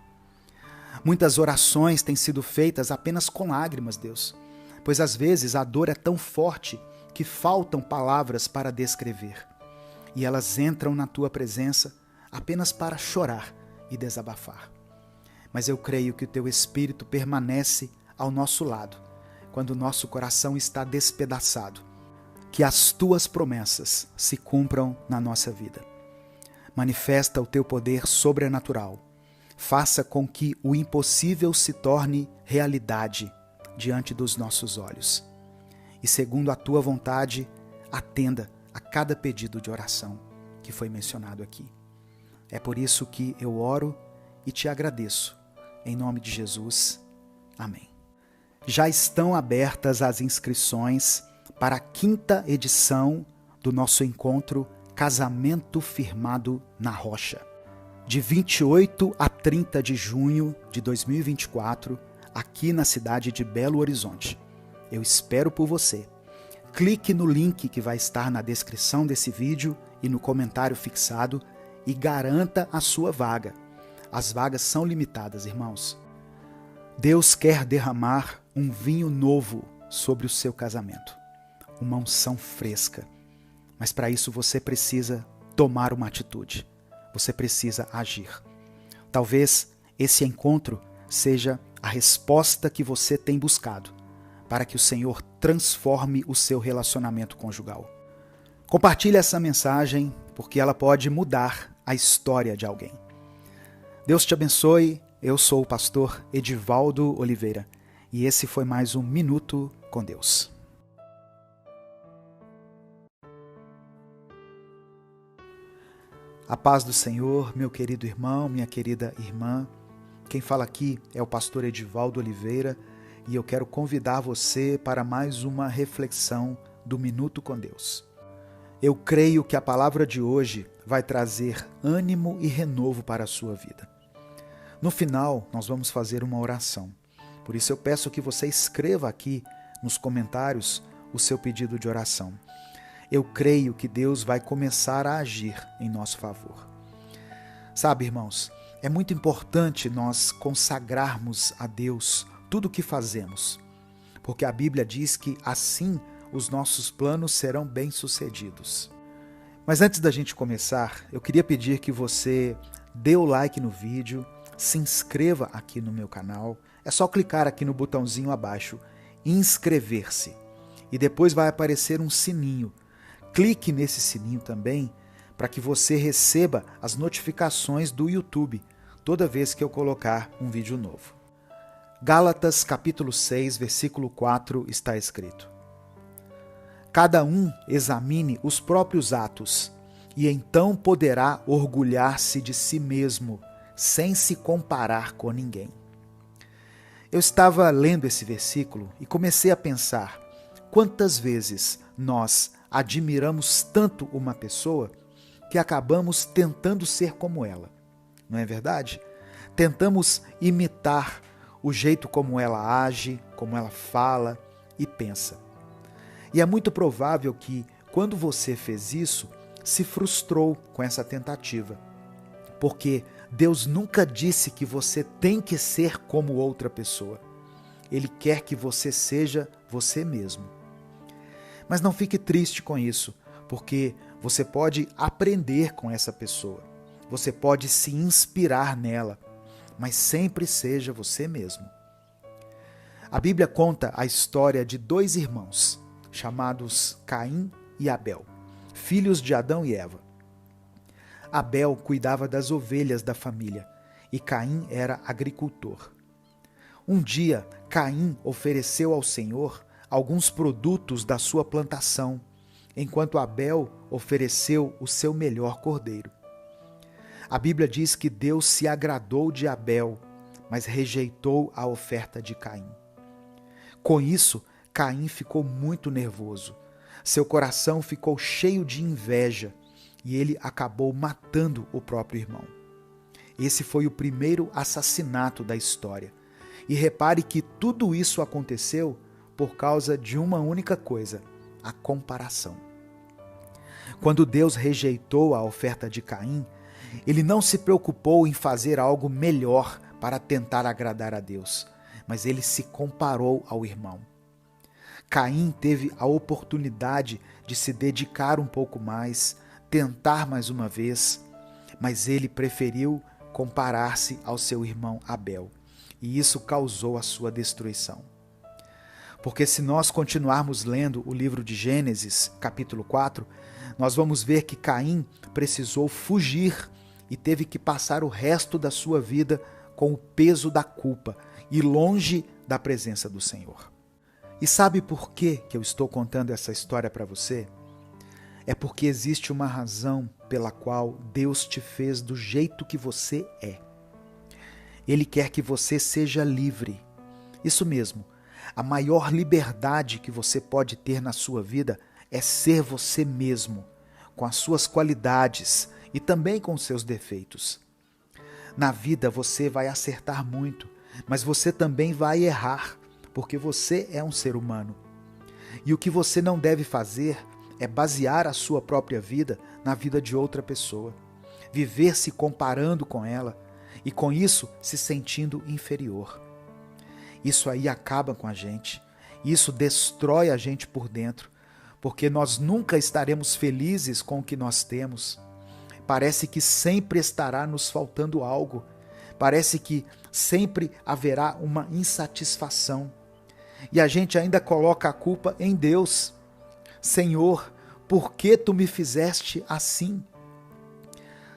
Speaker 1: Muitas orações têm sido feitas apenas com lágrimas, Deus, pois às vezes a dor é tão forte que faltam palavras para descrever. E elas entram na Tua presença apenas para chorar e desabafar. Mas eu creio que o Teu Espírito permanece ao nosso lado, quando o nosso coração está despedaçado. Que as Tuas promessas se cumpram na nossa vida. Manifesta o Teu poder sobrenatural. Faça com que o impossível se torne realidade diante dos nossos olhos. E segundo a Tua vontade, atenda a cada pedido de oração que foi mencionado aqui. É por isso que eu oro e Te agradeço. Em nome de Jesus. Amém. Já estão abertas as inscrições para a 5ª edição do nosso encontro Casamento Firmado na Rocha. De 28 a 30 de junho de 2024, aqui na cidade de Belo Horizonte. Eu espero por você. Clique no link que vai estar na descrição desse vídeo e no comentário fixado e garanta a sua vaga. As vagas são limitadas, irmãos. Deus quer derramar um vinho novo sobre o seu casamento, uma unção fresca. Mas para isso você precisa tomar uma atitude, você precisa agir. Talvez esse encontro seja a resposta que você tem buscado para que o Senhor transforme o seu relacionamento conjugal. Compartilhe essa mensagem porque ela pode mudar a história de alguém. Deus te abençoe. Eu sou o pastor Edivaldo Oliveira e esse foi mais um Minuto com Deus. A paz do Senhor, meu querido irmão, minha querida irmã. Quem fala aqui é o pastor Edivaldo Oliveira e eu quero convidar você para mais uma reflexão do Minuto com Deus. Eu creio que a palavra de hoje vai trazer ânimo e renovo para a sua vida. No final, nós vamos fazer uma oração. Por isso eu peço que você escreva aqui nos comentários o seu pedido de oração. Eu creio que Deus vai começar a agir em nosso favor. Sabe, irmãos, é muito importante nós consagrarmos a Deus tudo o que fazemos, porque a Bíblia diz que assim os nossos planos serão bem-sucedidos. Mas antes da gente começar, eu queria pedir que você dê o like no vídeo, se inscreva aqui no meu canal. É só clicar aqui no botãozinho abaixo, inscrever-se, e depois vai aparecer um sininho. Clique nesse sininho também para que você receba as notificações do YouTube toda vez que eu colocar um vídeo novo. Gálatas capítulo 6, versículo 4 está escrito: Cada um examine os próprios atos, e então poderá orgulhar-se de si mesmo, sem se comparar com ninguém. Eu estava lendo esse versículo e comecei a pensar quantas vezes nós admiramos tanto uma pessoa que acabamos tentando ser como ela. Não é verdade? Tentamos imitar o jeito como ela age, como ela fala e pensa. E é muito provável que, quando você fez isso, se frustrou com essa tentativa. Porque Deus nunca disse que você tem que ser como outra pessoa. Ele quer que você seja você mesmo. Mas não fique triste com isso, porque você pode aprender com essa pessoa. Você pode se inspirar nela, mas sempre seja você mesmo. A Bíblia conta a história de dois irmãos, chamados Caim e Abel, filhos de Adão e Eva. Abel cuidava das ovelhas da família e Caim era agricultor. Um dia, Caim ofereceu ao Senhor alguns produtos da sua plantação, enquanto Abel ofereceu o seu melhor cordeiro. A Bíblia diz que Deus se agradou de Abel, mas rejeitou a oferta de Caim. Com isso, Caim ficou muito nervoso. Seu coração ficou cheio de inveja e ele acabou matando o próprio irmão. Esse foi o primeiro assassinato da história. E repare que tudo isso aconteceu por causa de uma única coisa: a comparação. Quando Deus rejeitou a oferta de Caim, ele não se preocupou em fazer algo melhor para tentar agradar a Deus, mas ele se comparou ao irmão. Caim teve a oportunidade de se dedicar um pouco mais, tentar mais uma vez, mas ele preferiu comparar-se ao seu irmão Abel, e isso causou a sua destruição. Porque se nós continuarmos lendo o livro de Gênesis, capítulo 4, nós vamos ver que Caim precisou fugir e teve que passar o resto da sua vida com o peso da culpa e longe da presença do Senhor. E sabe por que eu estou contando essa história para você? É porque existe uma razão pela qual Deus te fez do jeito que você é. Ele quer que você seja livre. Isso mesmo, a maior liberdade que você pode ter na sua vida é ser você mesmo, com as suas qualidades e também com os seus defeitos. Na vida você vai acertar muito, mas você também vai errar, porque você é um ser humano. E o que você não deve fazer é basear a sua própria vida na vida de outra pessoa, viver se comparando com ela e com isso se sentindo inferior. Isso aí acaba com a gente, isso destrói a gente por dentro, porque nós nunca estaremos felizes com o que nós temos. Parece que sempre estará nos faltando algo, parece que sempre haverá uma insatisfação. E a gente ainda coloca a culpa em Deus. Senhor, por que tu me fizeste assim?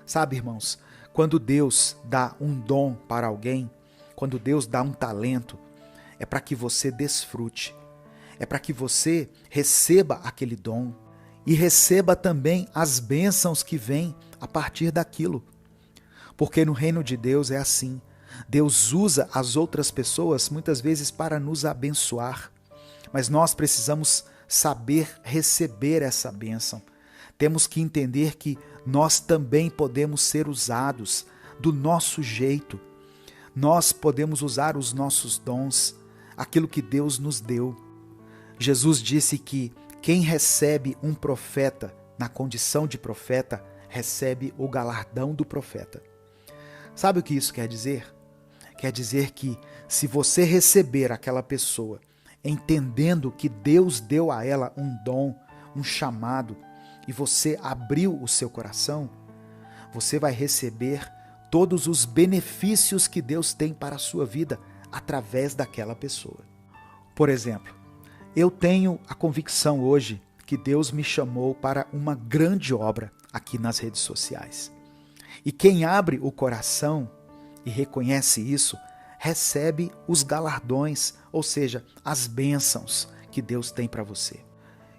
Speaker 1: Sabe, irmãos, quando Deus dá um dom para alguém, quando Deus dá um talento, é para que você desfrute, é para que você receba aquele dom e receba também as bênçãos que vêm a partir daquilo. Porque no reino de Deus é assim. Deus usa as outras pessoas muitas vezes para nos abençoar, mas nós precisamos saber receber essa bênção, Temos que entender que nós também podemos ser usados do nosso jeito. Nós podemos usar os nossos dons, aquilo que Deus nos deu. Jesus disse que quem recebe um profeta na condição de profeta, recebe o galardão do profeta. Sabe o que isso quer dizer? Quer dizer que se você receber aquela pessoa entendendo que Deus deu a ela um dom, um chamado, e você abriu o seu coração, você vai receber todos os benefícios que Deus tem para a sua vida através daquela pessoa. Por exemplo, eu tenho a convicção hoje que Deus me chamou para uma grande obra aqui nas redes sociais. E quem abre o coração e reconhece isso, recebe os galardões, ou seja, as bênçãos que Deus tem para você.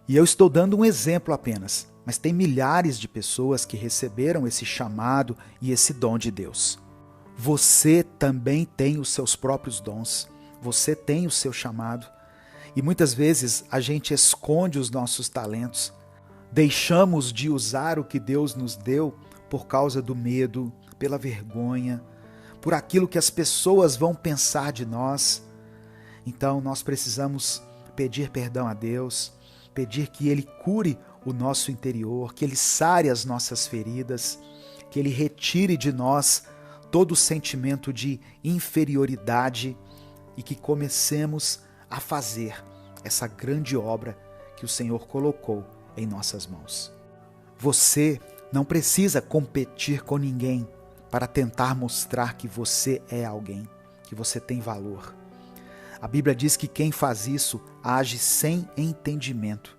Speaker 1: E eu estou dando um exemplo apenas, mas tem milhares de pessoas que receberam esse chamado e esse dom de Deus. Você também tem os seus próprios dons, você tem o seu chamado. E muitas vezes a gente esconde os nossos talentos, deixamos de usar o que Deus nos deu por causa do medo, pela vergonha, por aquilo que as pessoas vão pensar de nós. Então nós precisamos pedir perdão a Deus, pedir que Ele cure o nosso interior, que Ele sare as nossas feridas, que Ele retire de nós todo o sentimento de inferioridade e que comecemos a fazer essa grande obra que o Senhor colocou em nossas mãos. Você não precisa competir com ninguém para tentar mostrar que você é alguém, que você tem valor. A Bíblia diz que quem faz isso age sem entendimento.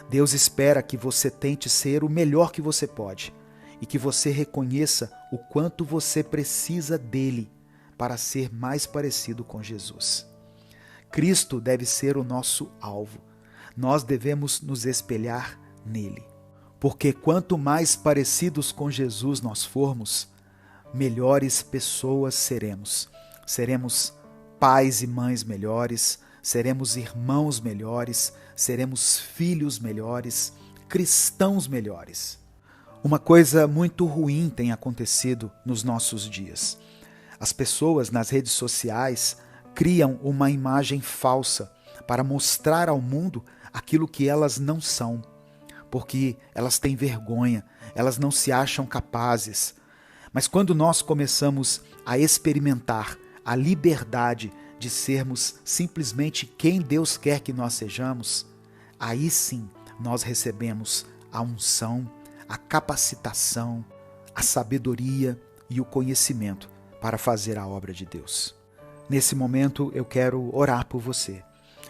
Speaker 1: Deus espera que você tente ser o melhor que você pode e que você reconheça o quanto você precisa dele para ser mais parecido com Jesus. Cristo deve ser o nosso alvo. Nós devemos nos espelhar nele. Porque quanto mais parecidos com Jesus nós formos, melhores pessoas seremos. Seremos pais e mães melhores, seremos irmãos melhores, seremos filhos melhores, cristãos melhores. Uma coisa muito ruim tem acontecido nos nossos dias. As pessoas nas redes sociais criam uma imagem falsa para mostrar ao mundo aquilo que elas não são, porque elas têm vergonha, elas não se acham capazes. Mas quando nós começamos a experimentar a liberdade de sermos simplesmente quem Deus quer que nós sejamos, aí sim nós recebemos a unção, a capacitação, a sabedoria e o conhecimento para fazer a obra de Deus. Nesse momento eu quero orar por você.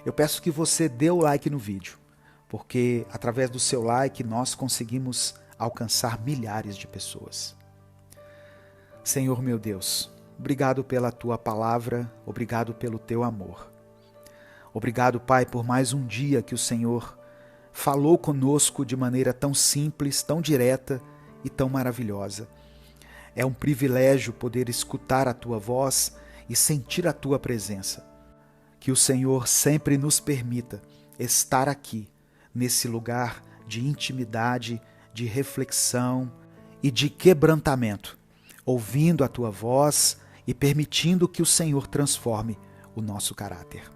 Speaker 1: Eu peço que você dê o like no vídeo, porque através do seu like nós conseguimos alcançar milhares de pessoas. Senhor meu Deus, obrigado pela tua palavra, obrigado pelo teu amor. Obrigado, Pai, por mais um dia que o Senhor falou conosco de maneira tão simples, tão direta e tão maravilhosa. É um privilégio poder escutar a tua voz e sentir a tua presença. Que o Senhor sempre nos permita estar aqui, nesse lugar de intimidade, de reflexão e de quebrantamento, ouvindo a tua voz e permitindo que o Senhor transforme o nosso caráter.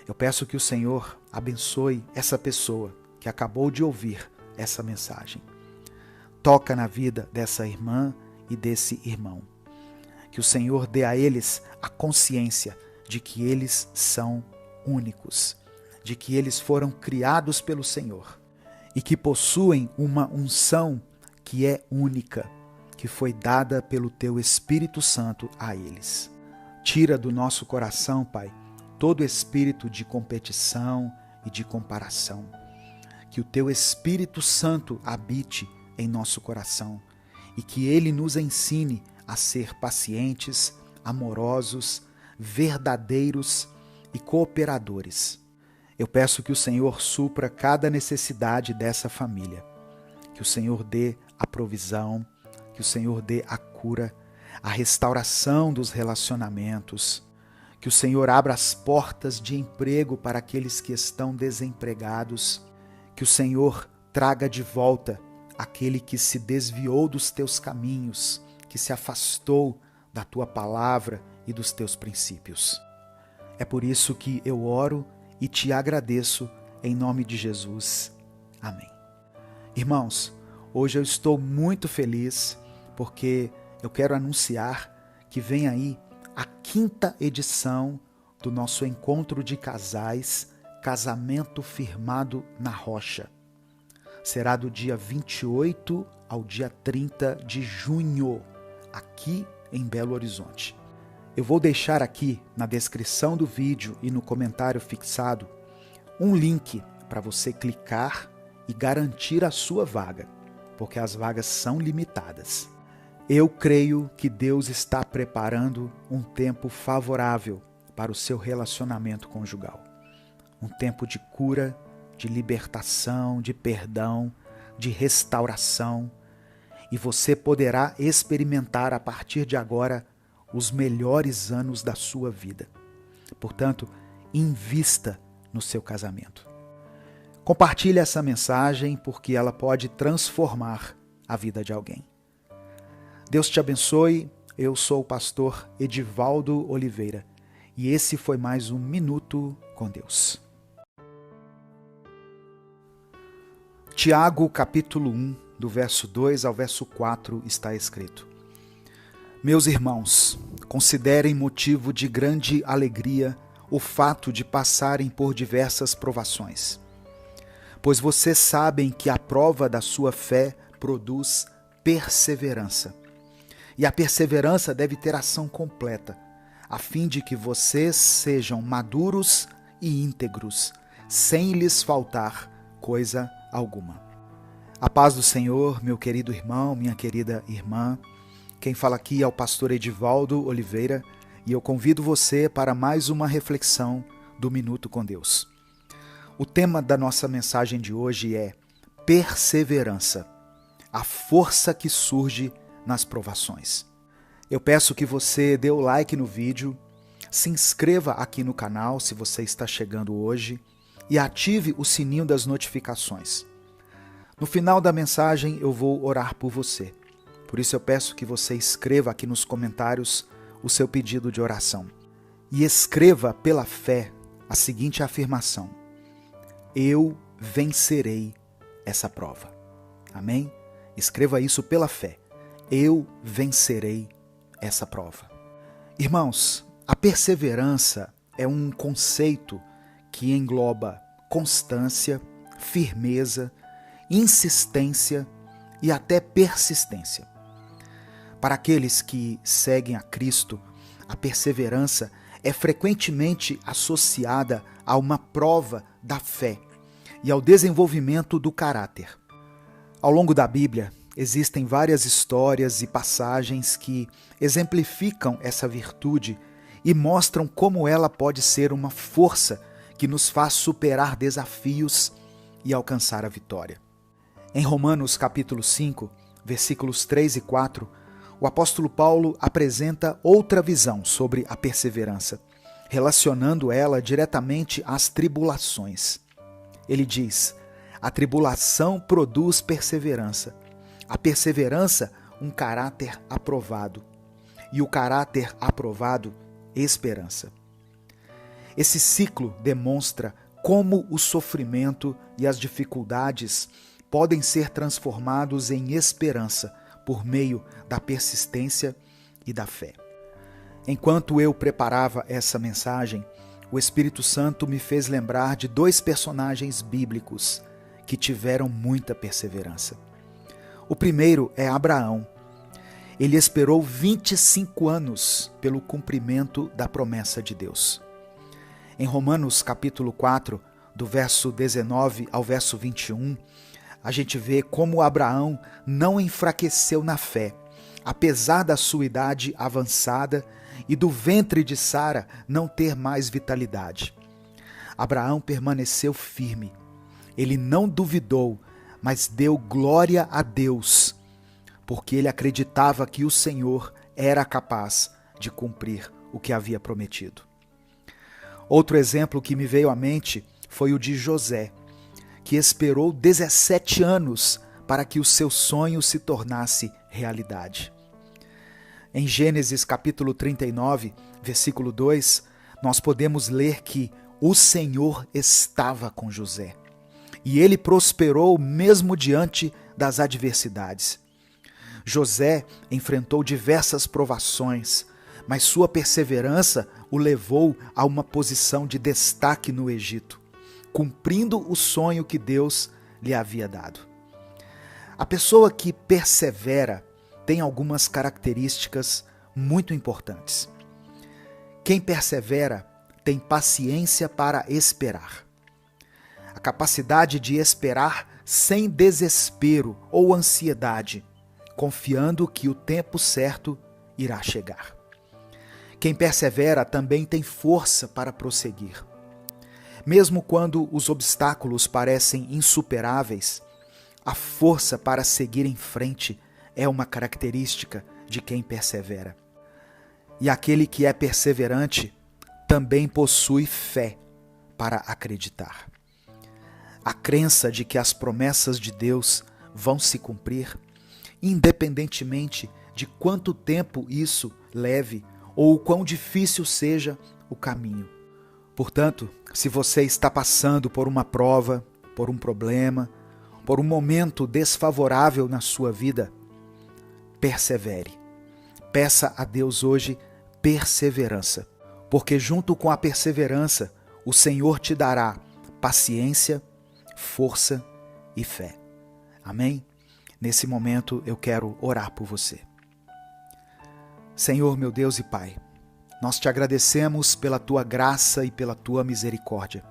Speaker 1: Eu peço que o Senhor abençoe essa pessoa que acabou de ouvir essa mensagem. Toca na vida dessa irmã e desse irmão. Que o Senhor dê a eles a consciência de que eles são únicos, de que eles foram criados pelo Senhor e que possuem uma unção que é única, que foi dada pelo Teu Espírito Santo a eles. Tira do nosso coração, Pai, todo espírito de competição e de comparação. Que o Teu Espírito Santo habite em nosso coração e que Ele nos ensine a ser pacientes, amorosos, verdadeiros e cooperadores. Eu peço que o Senhor supra cada necessidade dessa família, que o Senhor dê a provisão, que o Senhor dê a cura, a restauração dos relacionamentos, que o Senhor abra as portas de emprego para aqueles que estão desempregados, que o Senhor traga de volta aquele que se desviou dos teus caminhos, que se afastou da tua palavra e dos teus princípios. É por isso que eu oro e te agradeço em nome de Jesus. Amém. Irmãos, hoje eu estou muito feliz porque eu quero anunciar que vem aí a 5ª edição do nosso encontro de casais, Casamento Firmado na Rocha. Será do dia 28 ao dia 30 de junho, aqui em Belo Horizonte. Eu vou deixar aqui na descrição do vídeo e no comentário fixado um link para você clicar e garantir a sua vaga, porque as vagas são limitadas. Eu creio que Deus está preparando um tempo favorável para o seu relacionamento conjugal. Um tempo de cura, de libertação, de perdão, de restauração. E você poderá experimentar a partir de agora os melhores anos da sua vida. Portanto, invista no seu casamento. Compartilhe essa mensagem porque ela pode transformar a vida de alguém. Deus te abençoe. Eu sou o pastor Edivaldo Oliveira e esse foi mais um Minuto com Deus. Tiago, capítulo 1, do verso 2 ao verso 4, está escrito: Meus irmãos, considerem motivo de grande alegria o fato de passarem por diversas provações, pois vocês sabem que a prova da sua fé produz perseverança. E a perseverança deve ter ação completa, a fim de que vocês sejam maduros e íntegros, sem lhes faltar coisa alguma. A paz do Senhor, meu querido irmão, minha querida irmã. Quem fala aqui é o pastor Edivaldo Oliveira e eu convido você para mais uma reflexão do Minuto com Deus. O tema da nossa mensagem de hoje é perseverança, a força que surge nas provações. Eu peço que você dê o like no vídeo, se inscreva aqui no canal se você está chegando hoje e ative o sininho das notificações. No final da mensagem eu vou orar por você. Por isso eu peço que você escreva aqui nos comentários o seu pedido de oração. E escreva pela fé a seguinte afirmação: eu vencerei essa prova. Amém? Escreva isso pela fé. Eu vencerei essa prova. Irmãos, a perseverança é um conceito que engloba constância, firmeza, insistência e até persistência. Para aqueles que seguem a Cristo, a perseverança é frequentemente associada a uma prova da fé e ao desenvolvimento do caráter. Ao longo da Bíblia, existem várias histórias e passagens que exemplificam essa virtude e mostram como ela pode ser uma força que nos faz superar desafios e alcançar a vitória. Em Romanos capítulo 5, versículos 3 e 4, o apóstolo Paulo apresenta outra visão sobre a perseverança, relacionando ela diretamente às tribulações. Ele diz: a tribulação produz perseverança, a perseverança um caráter aprovado, e o caráter aprovado, esperança. Esse ciclo demonstra como o sofrimento e as dificuldades podem ser transformados em esperança por meio da persistência e da fé. Enquanto eu preparava essa mensagem, o Espírito Santo me fez lembrar de 2 personagens bíblicos que tiveram muita perseverança. O primeiro é Abraão. Ele esperou 25 anos pelo cumprimento da promessa de Deus. Em Romanos capítulo 4, do verso 19 ao verso 21, a gente vê como Abraão não enfraqueceu na fé, apesar da sua idade avançada e do ventre de Sara não ter mais vitalidade. Abraão permaneceu firme. Ele não duvidou, mas deu glória a Deus, porque ele acreditava que o Senhor era capaz de cumprir o que havia prometido. Outro exemplo que me veio à mente foi o de José, que esperou 17 anos para que o seu sonho se tornasse realidade. Em Gênesis capítulo 39, versículo 2, nós podemos ler que o Senhor estava com José e ele prosperou mesmo diante das adversidades. José enfrentou diversas provações, mas sua perseverança o levou a uma posição de destaque no Egito, cumprindo o sonho que Deus lhe havia dado. A pessoa que persevera tem algumas características muito importantes. Quem persevera tem paciência para esperar. A capacidade de esperar sem desespero ou ansiedade, confiando que o tempo certo irá chegar. Quem persevera também tem força para prosseguir. Mesmo quando os obstáculos parecem insuperáveis, a força para seguir em frente é uma característica de quem persevera. E aquele que é perseverante também possui fé para acreditar. A crença de que as promessas de Deus vão se cumprir, independentemente de quanto tempo isso leve ou o quão difícil seja o caminho. Portanto, se você está passando por uma prova, por um problema, por um momento desfavorável na sua vida, persevere. Peça a Deus hoje perseverança, porque junto com a perseverança, o Senhor te dará paciência, força e fé. Amém? Nesse momento eu quero orar por você. Senhor, meu Deus e Pai, nós te agradecemos pela tua graça e pela tua misericórdia.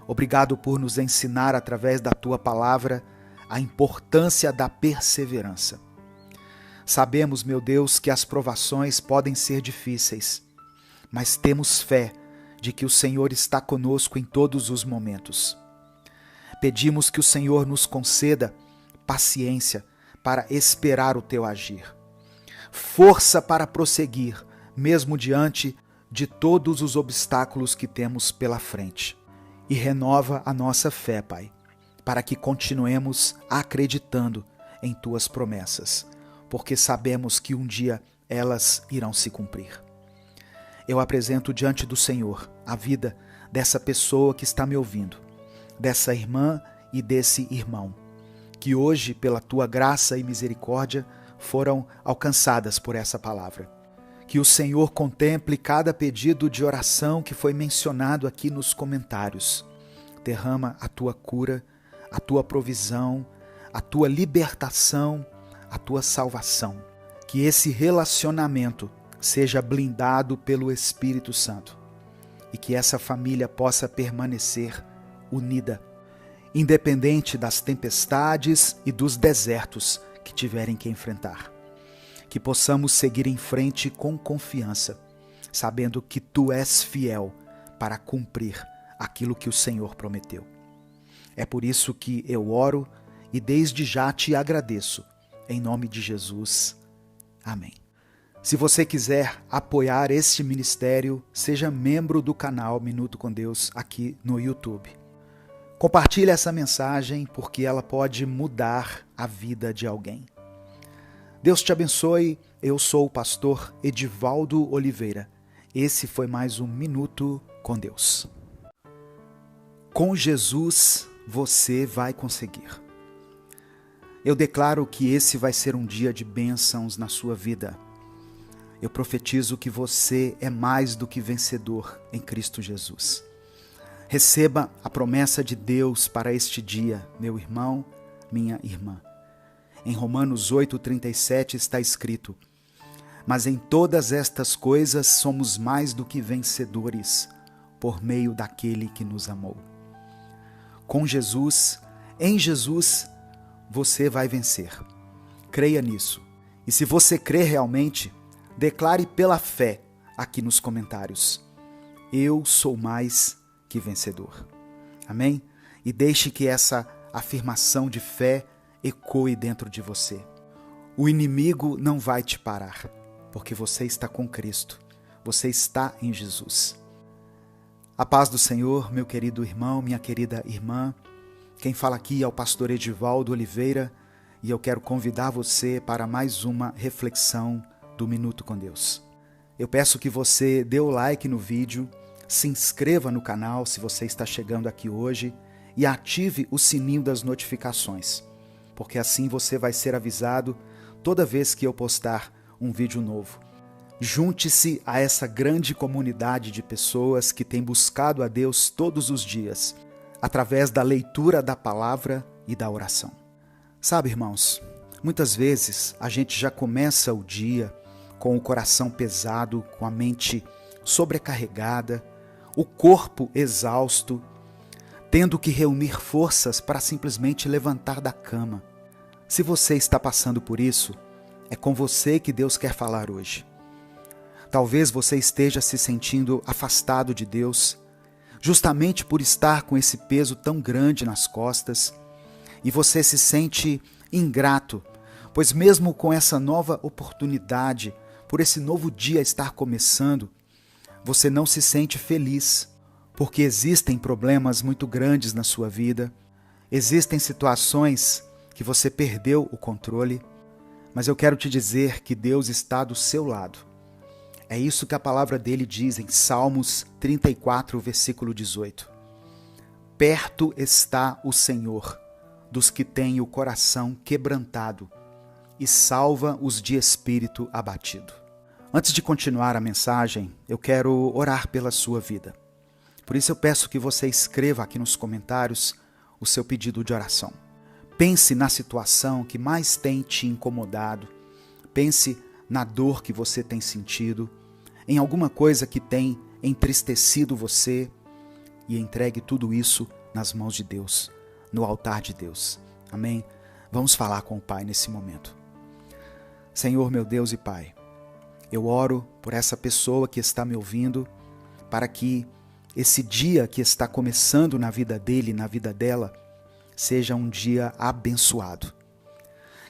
Speaker 1: Obrigado por nos ensinar através da tua palavra a importância da perseverança. Sabemos, meu Deus, que as provações podem ser difíceis, mas temos fé de que o Senhor está conosco em todos os momentos. Pedimos que o Senhor nos conceda paciência para esperar o teu agir, força para prosseguir, mesmo diante de todos os obstáculos que temos pela frente. E renova a nossa fé, Pai, para que continuemos acreditando em tuas promessas, porque sabemos que um dia elas irão se cumprir. Eu apresento diante do Senhor a vida dessa pessoa que está me ouvindo, dessa irmã e desse irmão, que hoje, pela tua graça e misericórdia, foram alcançadas por essa palavra. Que o Senhor contemple cada pedido de oração que foi mencionado aqui nos comentários. Derrama a tua cura, a tua provisão, a tua libertação, a tua salvação. Que esse relacionamento seja blindado pelo Espírito Santo e que essa família possa permanecer unida, independente das tempestades e dos desertos que tiverem que enfrentar. Que possamos seguir em frente com confiança, sabendo que tu és fiel para cumprir aquilo que o Senhor prometeu. É por isso que eu oro e desde já te agradeço, em nome de Jesus. Amém. Se você quiser apoiar este ministério, seja membro do canal Minuto com Deus aqui no YouTube. Compartilhe essa mensagem porque ela pode mudar a vida de alguém. Deus te abençoe. Eu sou o pastor Edivaldo Oliveira. Esse foi mais um Minuto com Deus. Com Jesus você vai conseguir. Eu declaro que esse vai ser um dia de bênçãos na sua vida. Eu profetizo que você é mais do que vencedor em Cristo Jesus. Receba a promessa de Deus para este dia, meu irmão, minha irmã. Em Romanos 8,37 está escrito: mas em todas estas coisas somos mais do que vencedores, por meio daquele que nos amou. Com Jesus, em Jesus, você vai vencer. Creia nisso. E se você crê realmente, declare pela fé aqui nos comentários: eu sou mais que vencedor. Amém? E deixe que essa afirmação de fé ecoe dentro de você. O inimigo não vai te parar, porque você está com Cristo. Você está em Jesus. A paz do Senhor, meu querido irmão, minha querida irmã. Quem fala aqui é o pastor Edivaldo Oliveira e eu quero convidar você para mais uma reflexão do Minuto com Deus. Eu peço que você dê o like no vídeo, se inscreva no canal se você está chegando aqui hoje e ative o sininho das notificações, porque assim você vai ser avisado toda vez que eu postar um vídeo novo. Junte-se a essa grande comunidade de pessoas que tem buscado a Deus todos os dias, através da leitura da palavra e da oração. Sabe, irmãos, muitas vezes a gente já começa o dia com o coração pesado, com a mente sobrecarregada, o corpo exausto, tendo que reunir forças para simplesmente levantar da cama. Se você está passando por isso, é com você que Deus quer falar hoje. Talvez você esteja se sentindo afastado de Deus, justamente por estar com esse peso tão grande nas costas, e você se sente ingrato, pois mesmo com essa nova oportunidade, por esse novo dia estar começando, você não se sente feliz, porque existem problemas muito grandes na sua vida, existem situações que você perdeu o controle, mas eu quero te dizer que Deus está do seu lado. É isso que a palavra dele diz em Salmos 34, versículo 18. Perto está o Senhor dos que têm o coração quebrantado e salva os de espírito abatido. Antes de continuar a mensagem, eu quero orar pela sua vida. Por isso eu peço que você escreva aqui nos comentários o seu pedido de oração. Pense na situação que mais tem te incomodado. Pense na dor que você tem sentido, em alguma coisa que tem entristecido você, e entregue tudo isso nas mãos de Deus, no altar de Deus. Amém? Vamos falar com o Pai nesse momento. Senhor, meu Deus e Pai, eu oro por essa pessoa que está me ouvindo, para que esse dia que está começando na vida dele, na vida dela, seja um dia abençoado.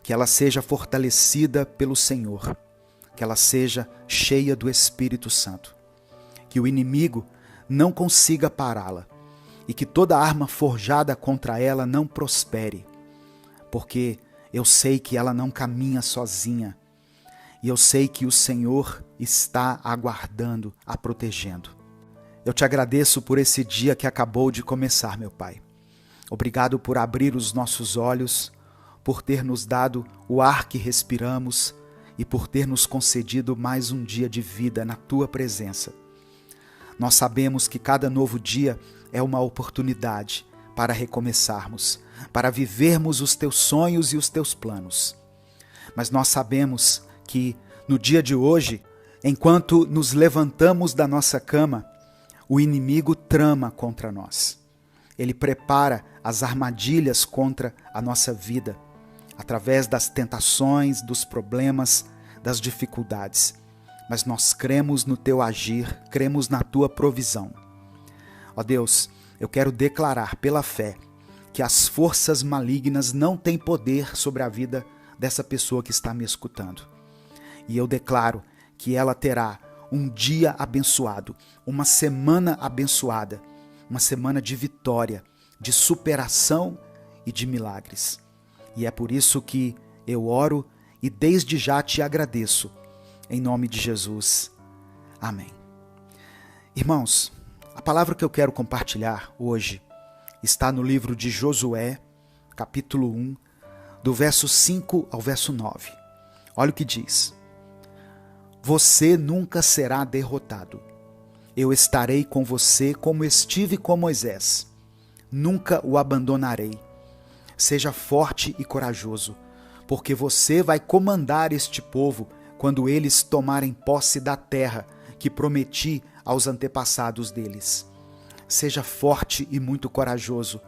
Speaker 1: Que ela seja fortalecida pelo Senhor, que ela seja cheia do Espírito Santo, que o inimigo não consiga pará-la e que toda arma forjada contra ela não prospere, porque eu sei que ela não caminha sozinha e eu sei que o Senhor está aguardando, a protegendo. Eu te agradeço por esse dia que acabou de começar, meu Pai. Obrigado por abrir os nossos olhos, por ter nos dado o ar que respiramos e por ter nos concedido mais um dia de vida na Tua presença. Nós sabemos que cada novo dia é uma oportunidade para recomeçarmos, para vivermos os Teus sonhos e os Teus planos. Mas nós sabemos que no dia de hoje, enquanto nos levantamos da nossa cama, o inimigo trama contra nós. Ele prepara as armadilhas contra a nossa vida, através das tentações, dos problemas, das dificuldades. Mas nós cremos no Teu agir, cremos na Tua provisão. Ó Deus, eu quero declarar pela fé que as forças malignas não têm poder sobre a vida dessa pessoa que está me escutando. E eu declaro que ela terá um dia abençoado, uma semana abençoada, uma semana de vitória, de superação e de milagres. E é por isso que eu oro e desde já te agradeço, em nome de Jesus. Amém. Irmãos, a palavra que eu quero compartilhar hoje está no livro de Josué, capítulo 1, do verso 5 ao verso 9. Olha o que diz. Você nunca será derrotado. Eu estarei com você como estive com Moisés. Nunca o abandonarei. Seja forte e corajoso, porque você vai comandar este povo quando eles tomarem posse da terra que prometi aos antepassados deles. Seja forte e muito corajoso.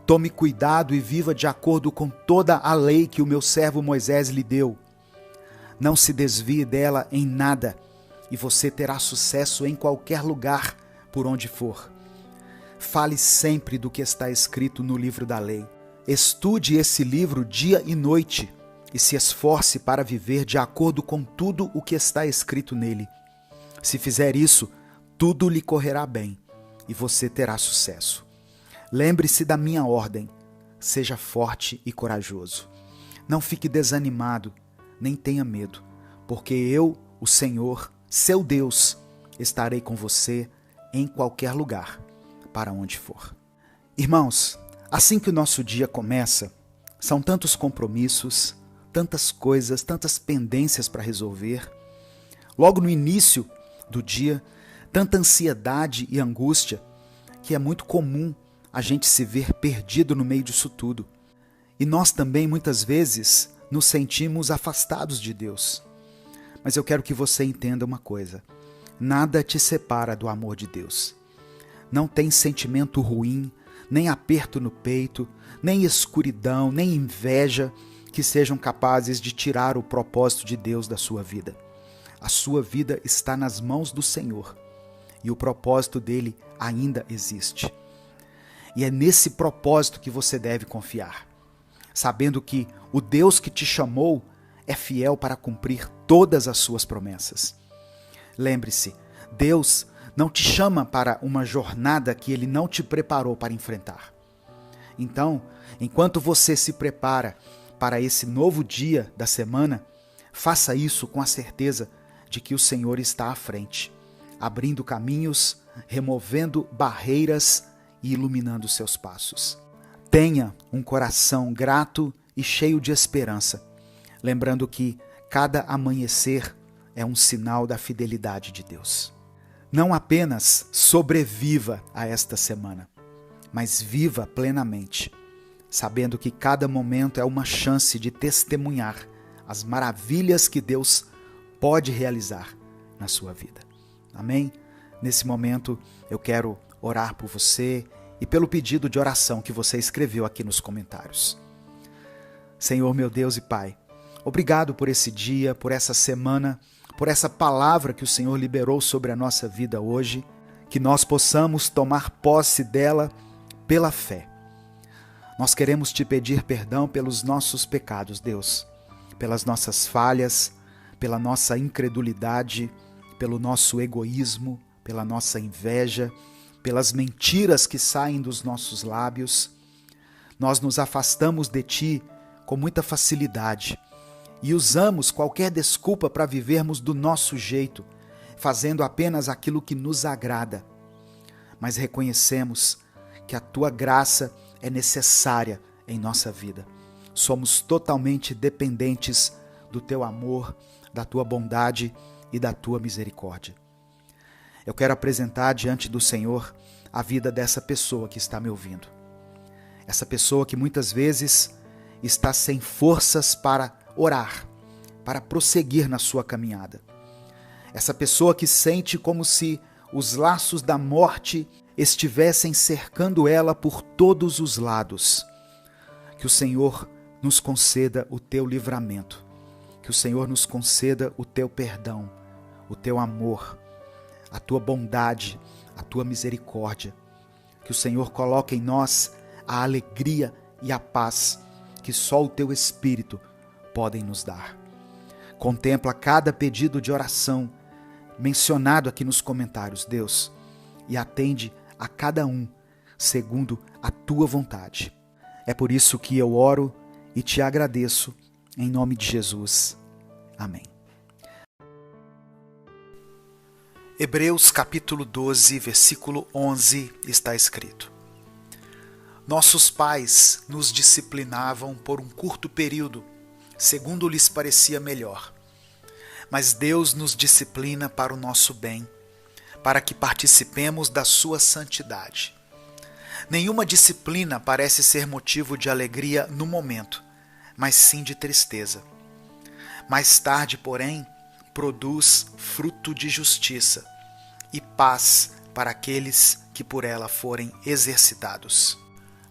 Speaker 1: Tome cuidado e viva de acordo com toda a lei que o meu servo Moisés lhe deu. Não se desvie dela em nada, e você terá sucesso em qualquer lugar por onde for. Fale sempre do que está escrito no livro da lei. Estude esse livro dia e noite e se esforce para viver de acordo com tudo o que está escrito nele. Se fizer isso, tudo lhe correrá bem e você terá sucesso. Lembre-se da minha ordem. seja forte e corajoso. Não fique desanimado, nem tenha medo, porque eu, o Senhor, seu Deus, estarei com você em qualquer lugar, para onde for. Irmãos, assim que o nosso dia começa, são tantos compromissos, tantas coisas, tantas pendências para resolver. Logo no início do dia, tanta ansiedade e angústia, que é muito comum a gente se ver perdido no meio disso tudo. E nós também, muitas vezes, nos sentimos afastados de Deus. Mas eu quero que você entenda uma coisa: nada te separa do amor de Deus. Não tem sentimento ruim, nem aperto no peito, nem escuridão, nem inveja que sejam capazes de tirar o propósito de Deus da sua vida. A sua vida está nas mãos do Senhor e o propósito dele ainda existe. E é nesse propósito que você deve confiar, sabendo que o Deus que te chamou é fiel para cumprir todas as suas promessas. Lembre-se, Deus não te chama para uma jornada que Ele não te preparou para enfrentar. Então, enquanto você se prepara para esse novo dia da semana, faça isso com a certeza de que o Senhor está à frente, abrindo caminhos, removendo barreiras e iluminando seus passos. Tenha um coração grato e cheio de esperança, lembrando que cada amanhecer é um sinal da fidelidade de Deus. Não apenas sobreviva a esta semana, mas viva plenamente, sabendo que cada momento é uma chance de testemunhar as maravilhas que Deus pode realizar na sua vida. Amém? Nesse momento eu quero orar por você e pelo pedido de oração que você escreveu aqui nos comentários. Senhor, meu Deus e Pai, obrigado por esse dia, por essa semana, por essa palavra que o Senhor liberou sobre a nossa vida hoje, que nós possamos tomar posse dela pela fé. Nós queremos te pedir perdão pelos nossos pecados, Deus, pelas nossas falhas, pela nossa incredulidade, pelo nosso egoísmo, pela nossa inveja, pelas mentiras que saem dos nossos lábios. Nós nos afastamos de Ti com muita facilidade e usamos qualquer desculpa para vivermos do nosso jeito, fazendo apenas aquilo que nos agrada. Mas reconhecemos que a Tua graça é necessária em nossa vida. Somos totalmente dependentes do Teu amor, da Tua bondade e da Tua misericórdia. Eu quero apresentar diante do Senhor a vida dessa pessoa que está me ouvindo. Essa pessoa que muitas vezes está sem forças para orar, para prosseguir na sua caminhada. Essa pessoa que sente como se os laços da morte estivessem cercando ela por todos os lados. Que o Senhor nos conceda o Teu livramento, que o Senhor nos conceda o Teu perdão, o Teu amor, a Tua bondade, a Tua misericórdia. Que o Senhor coloque em nós a alegria e a paz que só o Teu Espírito podem nos dar. Contempla cada pedido de oração mencionado aqui nos comentários, Deus, e atende a cada um segundo a Tua vontade. É por isso que eu oro e te agradeço em nome de Jesus. Amém. Hebreus capítulo 12, versículo 11 está escrito: Nossos pais nos disciplinavam por um curto período, segundo lhes parecia melhor. Mas Deus nos disciplina para o nosso bem, para que participemos da sua santidade. Nenhuma disciplina parece ser motivo de alegria no momento, mas sim de tristeza. Mais tarde, porém, produz fruto de justiça e paz para aqueles que por ela forem exercitados.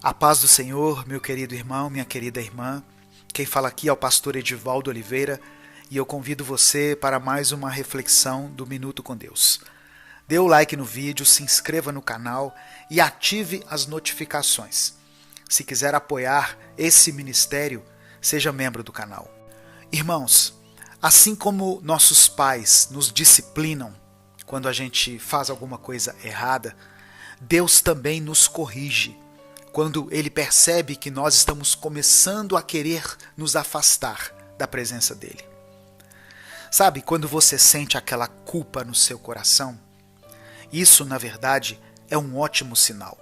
Speaker 1: A paz do Senhor, meu querido irmão, minha querida irmã. Quem fala aqui é o pastor Edivaldo Oliveira e eu convido você para mais uma reflexão do Minuto com Deus. Dê o like no vídeo, se inscreva no canal e ative as notificações. Se quiser apoiar esse ministério, seja membro do canal. Irmãos, assim como nossos pais nos disciplinam quando a gente faz alguma coisa errada, Deus também nos corrige quando ele percebe que nós estamos começando a querer nos afastar da presença dele. Sabe, quando você sente aquela culpa no seu coração, isso, na verdade, é um ótimo sinal.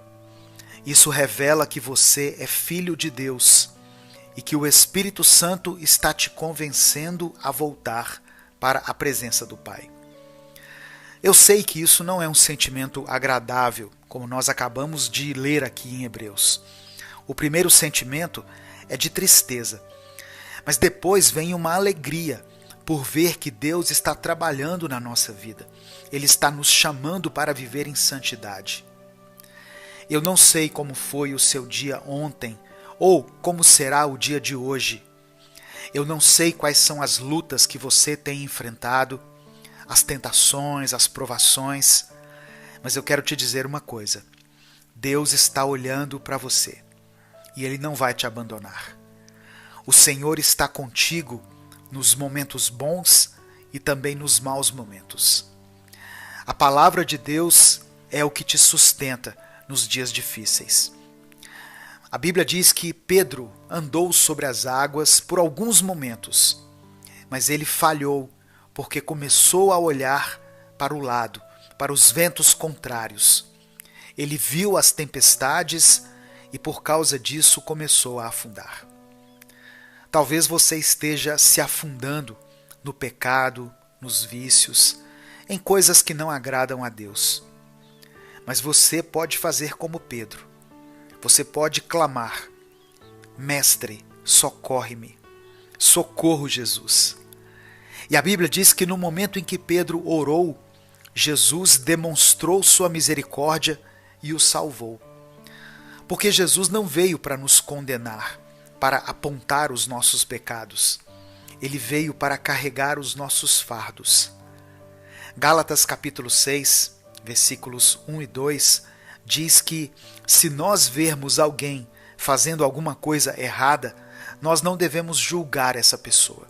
Speaker 1: Isso revela que você é filho de Deus e que o Espírito Santo está te convencendo a voltar para a presença do Pai. Eu sei que isso não é um sentimento agradável, como nós acabamos de ler aqui em Hebreus. O primeiro sentimento é de tristeza, mas depois vem uma alegria por ver que Deus está trabalhando na nossa vida. Ele está nos chamando para viver em santidade. Eu não sei como foi o seu dia ontem, ou como será o dia de hoje. Eu não sei quais são as lutas que você tem enfrentado, as tentações, as provações, mas eu quero te dizer uma coisa. Deus está olhando para você e Ele não vai te abandonar. O Senhor está contigo nos momentos bons e também nos maus momentos. A palavra de Deus é o que te sustenta nos dias difíceis. A Bíblia diz que Pedro andou sobre as águas por alguns momentos, mas ele falhou porque começou a olhar para o lado, para os ventos contrários. Ele viu as tempestades e por causa disso começou a afundar. Talvez você esteja se afundando no pecado, nos vícios, em coisas que não agradam a Deus. Mas você pode fazer como Pedro. Você pode clamar: Mestre, socorre-me. Socorro, Jesus. E a Bíblia diz que no momento em que Pedro orou, Jesus demonstrou sua misericórdia e o salvou. Porque Jesus não veio para nos condenar, para apontar os nossos pecados. Ele veio para carregar os nossos fardos. Gálatas capítulo 6, versículos 1 e 2, diz que se nós vermos alguém fazendo alguma coisa errada, nós não devemos julgar essa pessoa,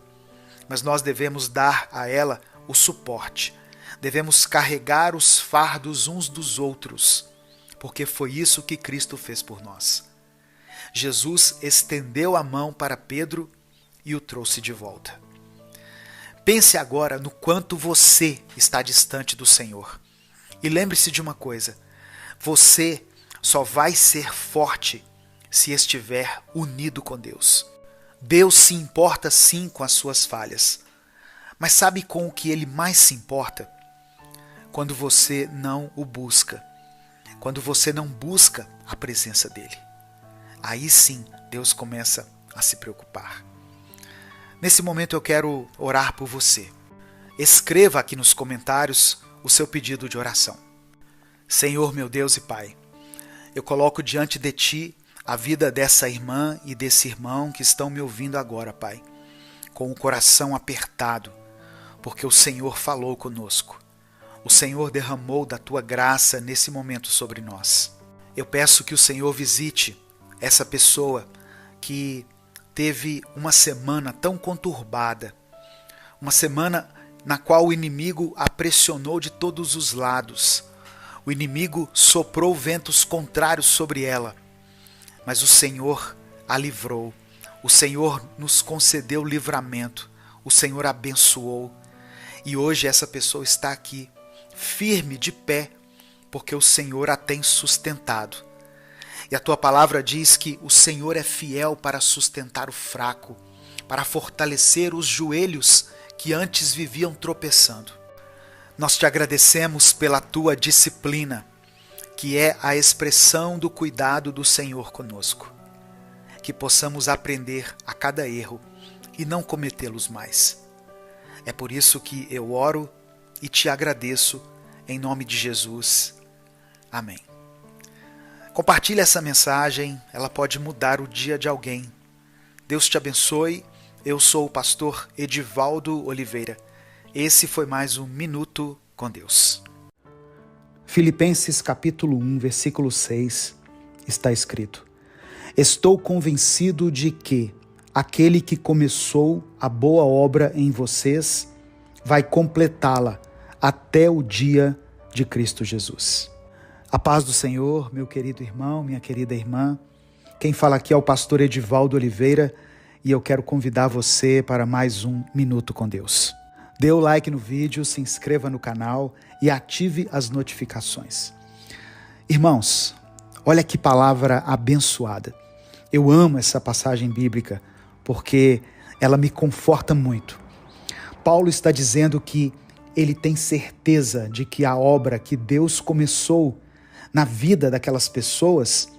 Speaker 1: mas nós devemos dar a ela o suporte. Devemos carregar os fardos uns dos outros, porque foi isso que Cristo fez por nós. Jesus estendeu a mão para Pedro e o trouxe de volta. Pense agora no quanto você está distante do Senhor. E lembre-se de uma coisa: você só vai ser forte se estiver unido com Deus. Deus se importa sim com as suas falhas, mas sabe com o que Ele mais se importa? Quando você não o busca, quando você não busca a presença dEle. Aí sim Deus começa a se preocupar. Nesse momento eu quero orar por você. Escreva aqui nos comentários o seu pedido de oração. Senhor, meu Deus e Pai, eu coloco diante de Ti a vida dessa irmã e desse irmão que estão me ouvindo agora, Pai, com o coração apertado, porque o Senhor falou conosco. O Senhor derramou da Tua graça nesse momento sobre nós. Eu peço que o Senhor visite essa pessoa que teve uma semana tão conturbada, uma semana na qual o inimigo a pressionou de todos os lados. O inimigo soprou ventos contrários sobre ela, mas o Senhor a livrou. O Senhor nos concedeu livramento. O Senhor abençoou. E hoje essa pessoa está aqui, firme, de pé, porque o Senhor a tem sustentado. E a Tua palavra diz que o Senhor é fiel para sustentar o fraco, para fortalecer os joelhos que antes viviam tropeçando. Nós Te agradecemos pela Tua disciplina, que é a expressão do cuidado do Senhor conosco. Que possamos aprender a cada erro e não cometê-los mais. É por isso que eu oro e Te agradeço em nome de Jesus. Amém. Compartilhe essa mensagem, ela pode mudar o dia de alguém. Deus te abençoe. Eu sou o pastor Edivaldo Oliveira. Esse foi mais um Minuto com Deus. Filipenses capítulo 1, versículo 6, está escrito: Estou convencido de que aquele que começou a boa obra em vocês vai completá-la até o dia de Cristo Jesus. A paz do Senhor, meu querido irmão, minha querida irmã. Quem fala aqui é o pastor Edivaldo Oliveira e eu quero convidar você para mais um Minuto com Deus. Dê o like no vídeo, se inscreva no canal e ative as notificações. Irmãos, olha que palavra abençoada. Eu amo essa passagem bíblica porque ela me conforta muito. Paulo está dizendo que ele tem certeza de que a obra que Deus começou na vida daquelas pessoas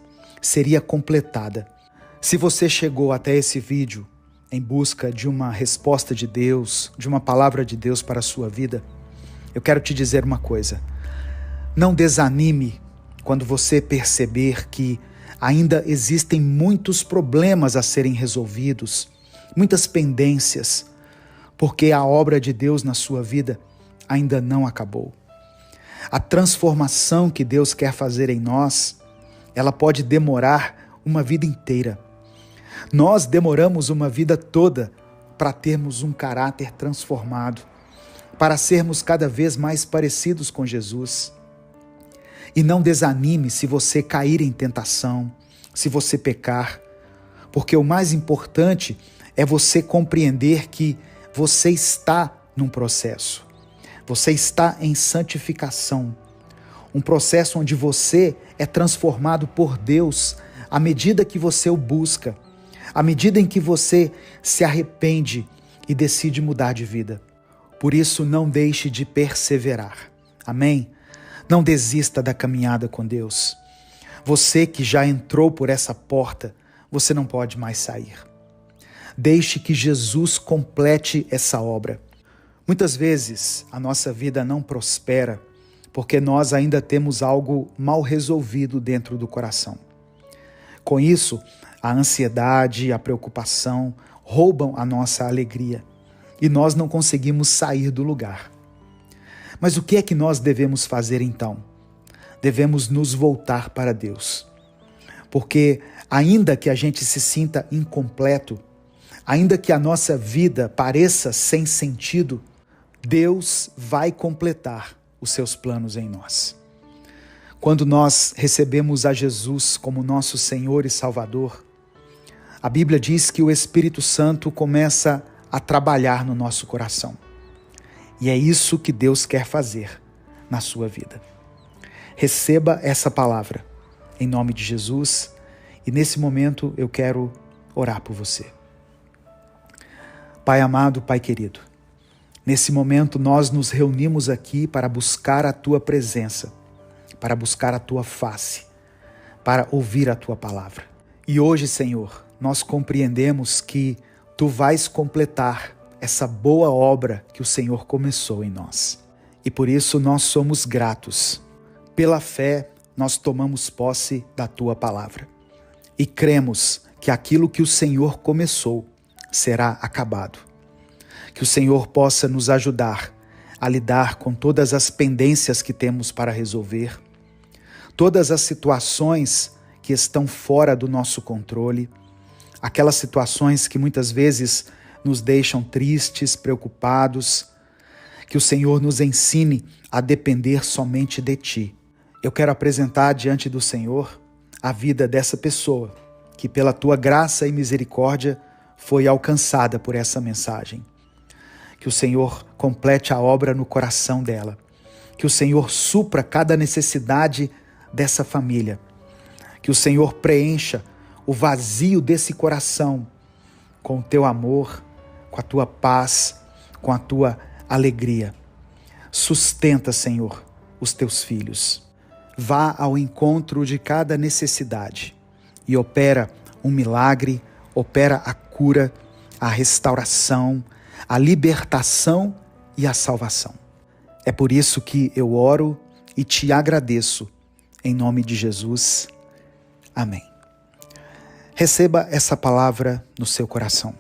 Speaker 1: seria completada. Se você chegou até esse vídeo em busca de uma resposta de Deus, de uma palavra de Deus para a sua vida, eu quero te dizer uma coisa. Não desanime quando você perceber que ainda existem muitos problemas a serem resolvidos, muitas pendências, porque a obra de Deus na sua vida ainda não acabou. A transformação que Deus quer fazer em nós, ela pode demorar uma vida inteira. Nós demoramos uma vida toda para termos um caráter transformado, para sermos cada vez mais parecidos com Jesus. E não desanime se você cair em tentação, se você pecar, porque o mais importante é você compreender que você está num processo. Você está em santificação, um processo onde você é transformado por Deus à medida que você o busca, à medida em que você se arrepende e decide mudar de vida. Por isso, não deixe de perseverar. Amém? Não desista da caminhada com Deus. Você que já entrou por essa porta, você não pode mais sair. Deixe que Jesus complete essa obra. Muitas vezes a nossa vida não prospera porque nós ainda temos algo mal resolvido dentro do coração. Com isso, a ansiedade e a preocupação roubam a nossa alegria e nós não conseguimos sair do lugar. Mas o que é que nós devemos fazer então? Devemos nos voltar para Deus. Porque ainda que a gente se sinta incompleto, ainda que a nossa vida pareça sem sentido, Deus vai completar os seus planos em nós. Quando nós recebemos a Jesus como nosso Senhor e Salvador, a Bíblia diz que o Espírito Santo começa a trabalhar no nosso coração. E é isso que Deus quer fazer na sua vida. Receba essa palavra em nome de Jesus e nesse momento eu quero orar por você. Pai amado, Pai querido, nesse momento nós nos reunimos aqui para buscar a Tua presença, para buscar a Tua face, para ouvir a Tua palavra. E hoje, Senhor, nós compreendemos que Tu vais completar essa boa obra que o Senhor começou em nós. E por isso nós somos gratos. Pela fé, nós tomamos posse da Tua palavra. E cremos que aquilo que o Senhor começou será acabado. Que o Senhor possa nos ajudar a lidar com todas as pendências que temos para resolver, todas as situações que estão fora do nosso controle, aquelas situações que muitas vezes nos deixam tristes, preocupados, que o Senhor nos ensine a depender somente de Ti. Eu quero apresentar diante do Senhor a vida dessa pessoa que pela Tua graça e misericórdia foi alcançada por essa mensagem. Que o Senhor complete a obra no coração dela. Que o Senhor supra cada necessidade dessa família. Que o Senhor preencha o vazio desse coração com o Teu amor, com a Tua paz, com a Tua alegria. Sustenta, Senhor, os Teus filhos. Vá ao encontro de cada necessidade e opera um milagre, opera a cura, a restauração, a libertação e a salvação. É por isso que eu oro e te agradeço, em nome de Jesus. Amém. Receba essa palavra no seu coração.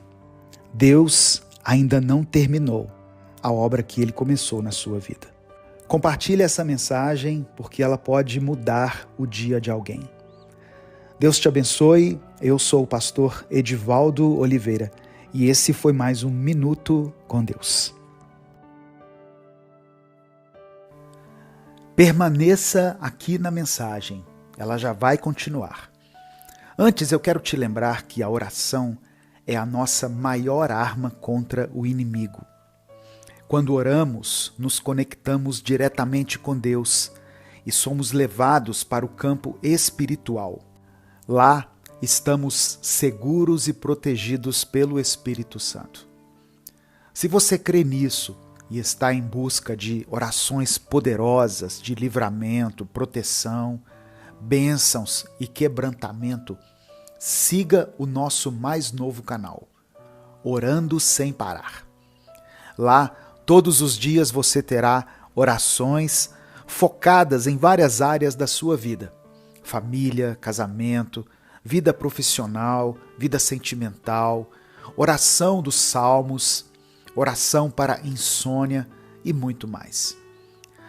Speaker 1: Deus ainda não terminou a obra que Ele começou na sua vida. Compartilhe essa mensagem porque ela pode mudar o dia de alguém. Deus te abençoe. Eu sou o pastor Edivaldo Oliveira e esse foi mais um Minuto com Deus. Permaneça aqui na mensagem, ela já vai continuar. Antes, eu quero te lembrar que a oração é a nossa maior arma contra o inimigo. Quando oramos, nos conectamos diretamente com Deus e somos levados para o campo espiritual. Lá, estamos seguros e protegidos pelo Espírito Santo. Se você crê nisso e está em busca de orações poderosas de livramento, proteção, bênçãos e quebrantamento, siga o nosso mais novo canal, Orando Sem Parar. Lá, todos os dias você terá orações focadas em várias áreas da sua vida: família, casamento, vida profissional, vida sentimental, oração dos salmos, oração para insônia e muito mais.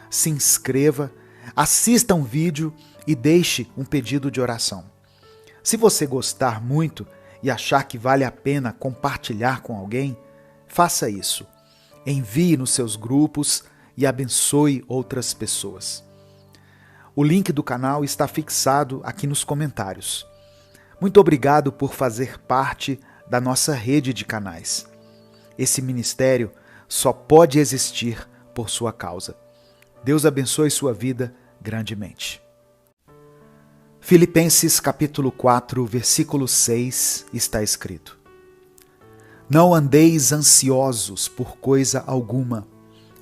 Speaker 1: Se inscreva, assista um vídeo e deixe um pedido de oração. Se você gostar muito e achar que vale a pena compartilhar com alguém, faça isso. Envie nos seus grupos e abençoe outras pessoas. O link do canal está fixado aqui nos comentários. Muito obrigado por fazer parte da nossa rede de canais. Esse ministério só pode existir por sua causa. Deus abençoe sua vida grandemente. Filipenses capítulo 4, versículo 6 está escrito: Não andeis ansiosos por coisa alguma,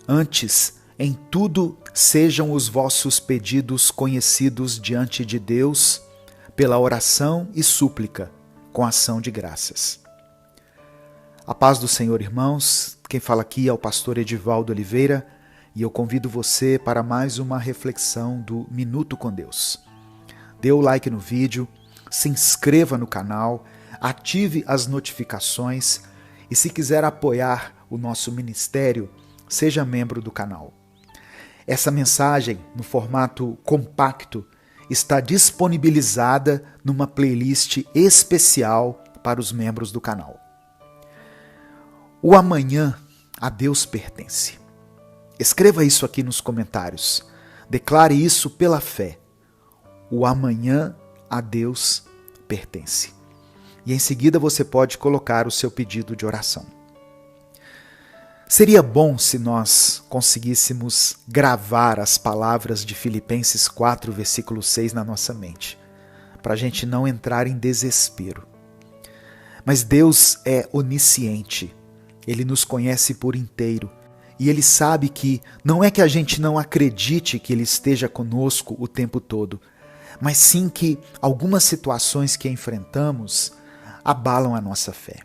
Speaker 1: antes, em tudo sejam os vossos pedidos conhecidos diante de Deus, pela oração e súplica, com ação de graças. A paz do Senhor, irmãos. Quem fala aqui é o pastor Edivaldo Oliveira e eu convido você para mais uma reflexão do Minuto com Deus. Dê o like no vídeo, se inscreva no canal, ative as notificações e, se quiser apoiar o nosso ministério, seja membro do canal. Essa mensagem, no formato compacto, está disponibilizada numa playlist especial para os membros do canal. O amanhã a Deus pertence. Escreva isso aqui nos comentários. Declare isso pela fé. O amanhã a Deus pertence. E em seguida você pode colocar o seu pedido de oração. Seria bom se nós conseguíssemos gravar as palavras de Filipenses 4, versículo 6 na nossa mente, para a gente não entrar em desespero. Mas Deus é onisciente. Ele nos conhece por inteiro e Ele sabe que não é que a gente não acredite que Ele esteja conosco o tempo todo, mas sim que algumas situações que enfrentamos abalam a nossa fé.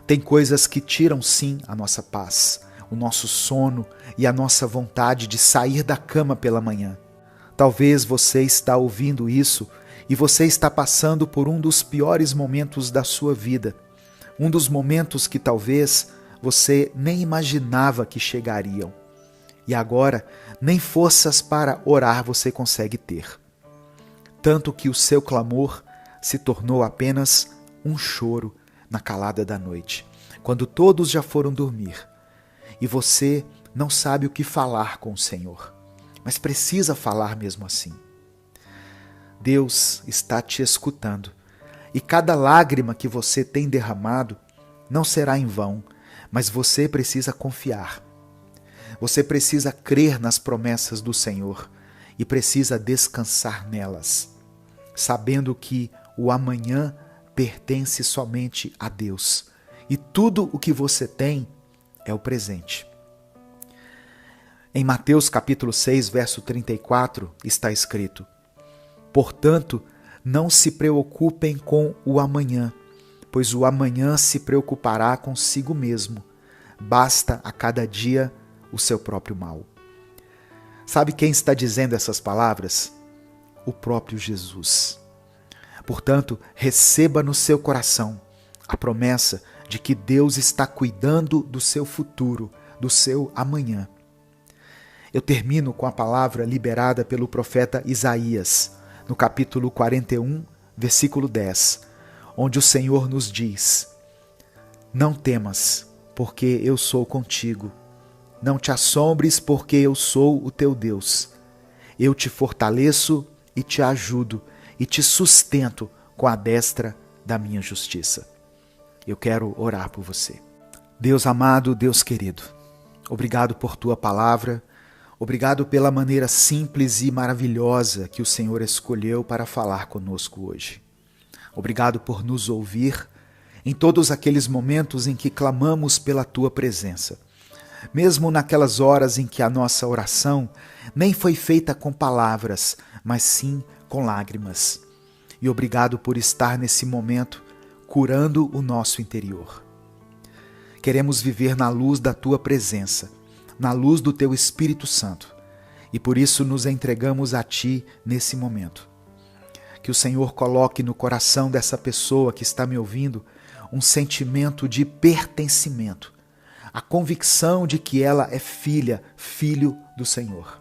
Speaker 1: Tem coisas que tiram sim a nossa paz, o nosso sono e a nossa vontade de sair da cama pela manhã. Talvez você está ouvindo isso e você está passando por um dos piores momentos da sua vida. Um dos momentos que talvez você nem imaginava que chegariam. E agora, nem forças para orar você consegue ter. Tanto que o seu clamor se tornou apenas um choro na calada da noite, quando todos já foram dormir. E você não sabe o que falar com o Senhor, mas precisa falar mesmo assim. Deus está te escutando. E cada lágrima que você tem derramado não será em vão, mas você precisa confiar. Você precisa crer nas promessas do Senhor e precisa descansar nelas, sabendo que o amanhã pertence somente a Deus e tudo o que você tem é o presente. Em Mateus capítulo 6, verso 34, está escrito: Portanto, não se preocupem com o amanhã, pois o amanhã se preocupará consigo mesmo. Basta a cada dia o seu próprio mal. Sabe quem está dizendo essas palavras? O próprio Jesus. Portanto, receba no seu coração a promessa de que Deus está cuidando do seu futuro, do seu amanhã. Eu termino com a palavra liberada pelo profeta Isaías, no capítulo 41, versículo 10, onde o Senhor nos diz: Não temas, porque eu sou contigo. Não te assombres, porque eu sou o teu Deus. Eu te fortaleço e te ajudo e te sustento com a destra da minha justiça. Eu quero orar por você. Deus amado, Deus querido, obrigado por tua palavra, obrigado pela maneira simples e maravilhosa que o Senhor escolheu para falar conosco hoje. Obrigado por nos ouvir em todos aqueles momentos em que clamamos pela tua presença. Mesmo naquelas horas em que a nossa oração nem foi feita com palavras, mas sim com lágrimas. E obrigado por estar nesse momento curando o nosso interior. Queremos viver na luz da tua presença, na luz do teu Espírito Santo, e por isso nos entregamos a ti nesse momento. Que o Senhor coloque no coração dessa pessoa que está me ouvindo um sentimento de pertencimento, a convicção de que ela é filha, filho do Senhor.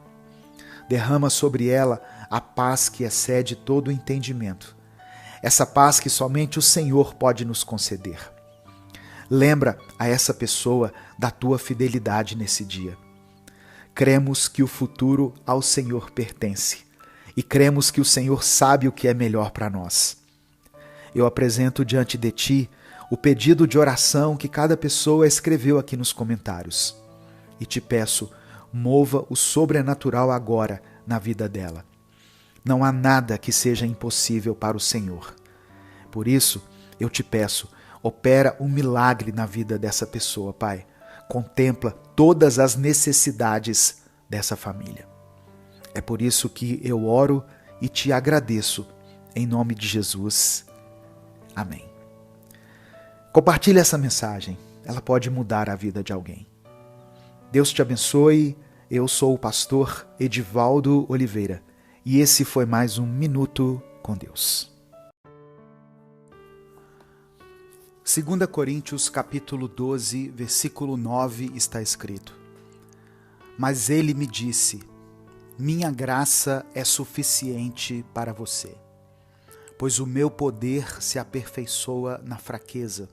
Speaker 1: Derrama sobre ela a paz que excede todo o entendimento, essa paz que somente o Senhor pode nos conceder. Lembra a essa pessoa da tua fidelidade nesse dia. Cremos que o futuro ao Senhor pertence e cremos que o Senhor sabe o que é melhor para nós. Eu apresento diante de ti o pedido de oração que cada pessoa escreveu aqui nos comentários e te peço, mova o sobrenatural agora na vida dela. Não há nada que seja impossível para o Senhor. Por isso, eu te peço, opera um milagre na vida dessa pessoa, Pai. Contempla todas as necessidades dessa família. É por isso que eu oro e te agradeço, em nome de Jesus. Amém. Compartilhe essa mensagem, ela pode mudar a vida de alguém. Deus te abençoe, eu sou o pastor Edivaldo Oliveira e esse foi mais um Minuto com Deus. 2 Coríntios capítulo 12, versículo 9 está escrito: Mas ele me disse, minha graça é suficiente para você, pois o meu poder se aperfeiçoa na fraqueza.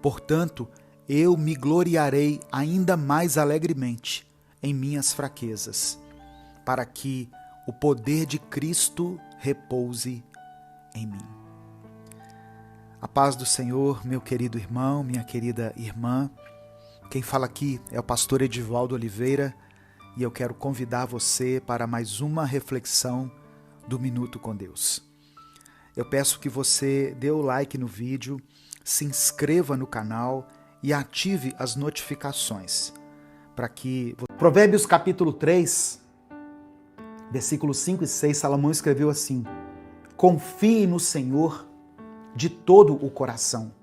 Speaker 1: Portanto, eu me gloriarei ainda mais alegremente em minhas fraquezas, para que o poder de Cristo repouse em mim. A paz do Senhor, meu querido irmão, minha querida irmã. Quem fala aqui é o pastor Edivaldo Oliveira e eu quero convidar você para mais uma reflexão do Minuto com Deus. Eu peço que você dê o like no vídeo, se inscreva no canal e ative as notificações para que... Provérbios capítulo 3, versículos 5 e 6, Salomão escreveu assim: Confie no Senhor de todo o coração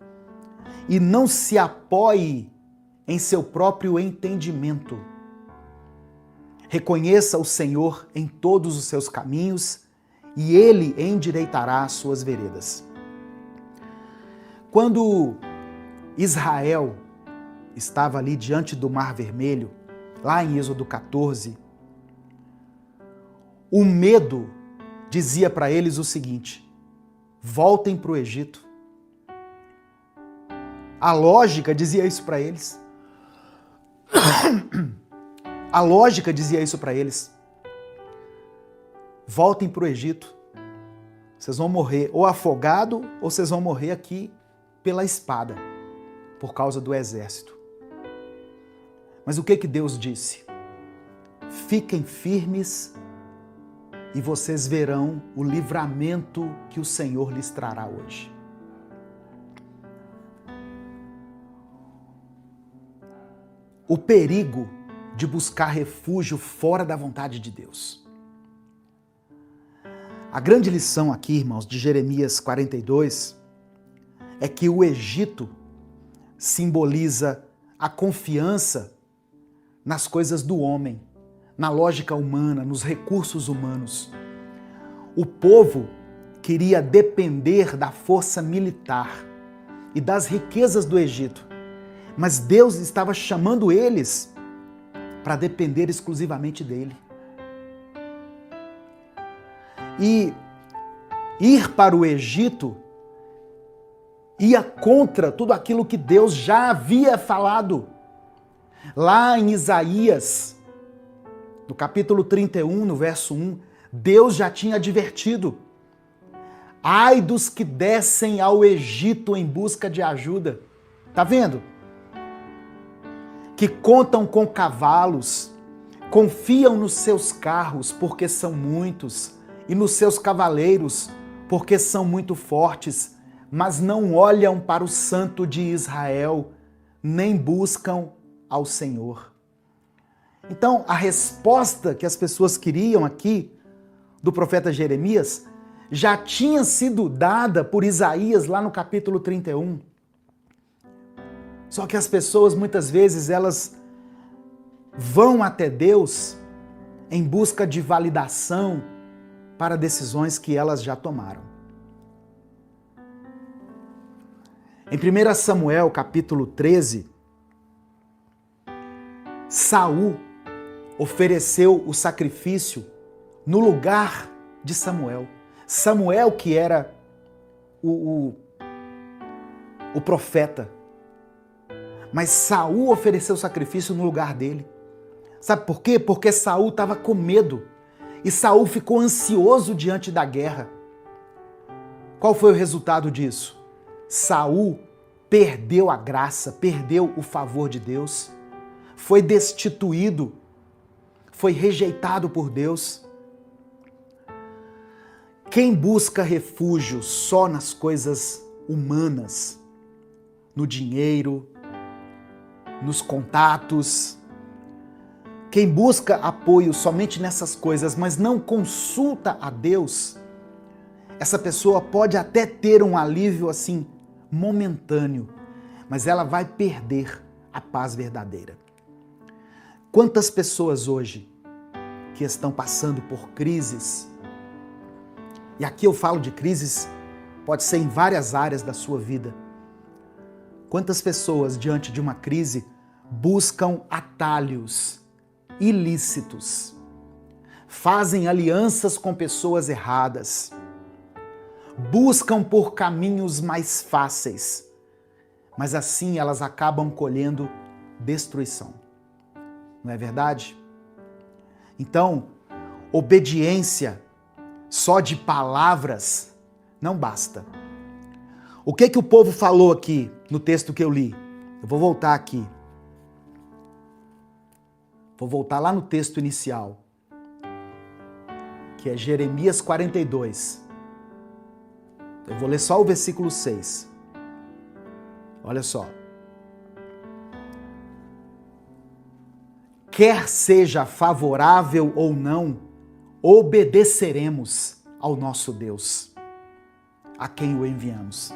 Speaker 1: e não se apoie em seu próprio entendimento. Reconheça o Senhor em todos os seus caminhos e Ele endireitará as suas veredas. Quando Israel estava ali diante do Mar Vermelho, lá em Êxodo 14, o medo dizia para eles o seguinte: voltem para o Egito. A lógica dizia isso para eles. A lógica dizia isso para eles. Voltem para o Egito. Vocês vão morrer ou afogado ou vocês vão morrer aqui pela espada, por causa do exército. Mas o que Deus disse? Fiquem firmes e vocês verão o livramento que o Senhor lhes trará hoje. O perigo de buscar refúgio fora da vontade de Deus. A grande lição aqui, irmãos, de Jeremias 42, é que o Egito simboliza a confiança nas coisas do homem, na lógica humana, nos recursos humanos. O povo queria depender da força militar e das riquezas do Egito, mas Deus estava chamando eles para depender exclusivamente dele. E ir para o Egito ia contra tudo aquilo que Deus já havia falado. Lá em Isaías, no capítulo 31, no verso 1, Deus já tinha advertido: Ai dos que descem ao Egito em busca de ajuda. Tá vendo? Que contam com cavalos, confiam nos seus carros porque são muitos e nos seus cavaleiros porque são muito fortes, mas não olham para o Santo de Israel, nem buscam ao Senhor. Então, a resposta que as pessoas queriam aqui do profeta Jeremias já tinha sido dada por Isaías lá no capítulo 31. Só que as pessoas, muitas vezes, elas vão até Deus em busca de validação para decisões que elas já tomaram. Em 1 Samuel, capítulo 13, Saul ofereceu o sacrifício no lugar de Samuel. Samuel, que era o profeta, mas Saul ofereceu o sacrifício no lugar dele. Sabe por quê? Porque Saul estava com medo e Saul ficou ansioso diante da guerra. Qual foi o resultado disso? Saul perdeu a graça, perdeu o favor de Deus, foi destituído, foi rejeitado por Deus. Quem busca refúgio só nas coisas humanas, no dinheiro, nos contatos, quem busca apoio somente nessas coisas, mas não consulta a Deus, essa pessoa pode até ter um alívio assim, momentâneo, mas ela vai perder a paz verdadeira. Quantas pessoas hoje que estão passando por crises, e aqui eu falo de crises, pode ser em várias áreas da sua vida. Quantas pessoas diante de uma crise buscam atalhos ilícitos, fazem alianças com pessoas erradas, buscam por caminhos mais fáceis, mas assim elas acabam colhendo destruição. Não é verdade? Então, obediência só de palavras não basta. O que o povo falou aqui no texto que eu li? Eu vou voltar aqui. Vou voltar lá no texto inicial, que é Jeremias 42. Eu vou ler só o versículo 6. Olha só. Quer seja favorável ou não, obedeceremos ao nosso Deus, a quem o enviamos.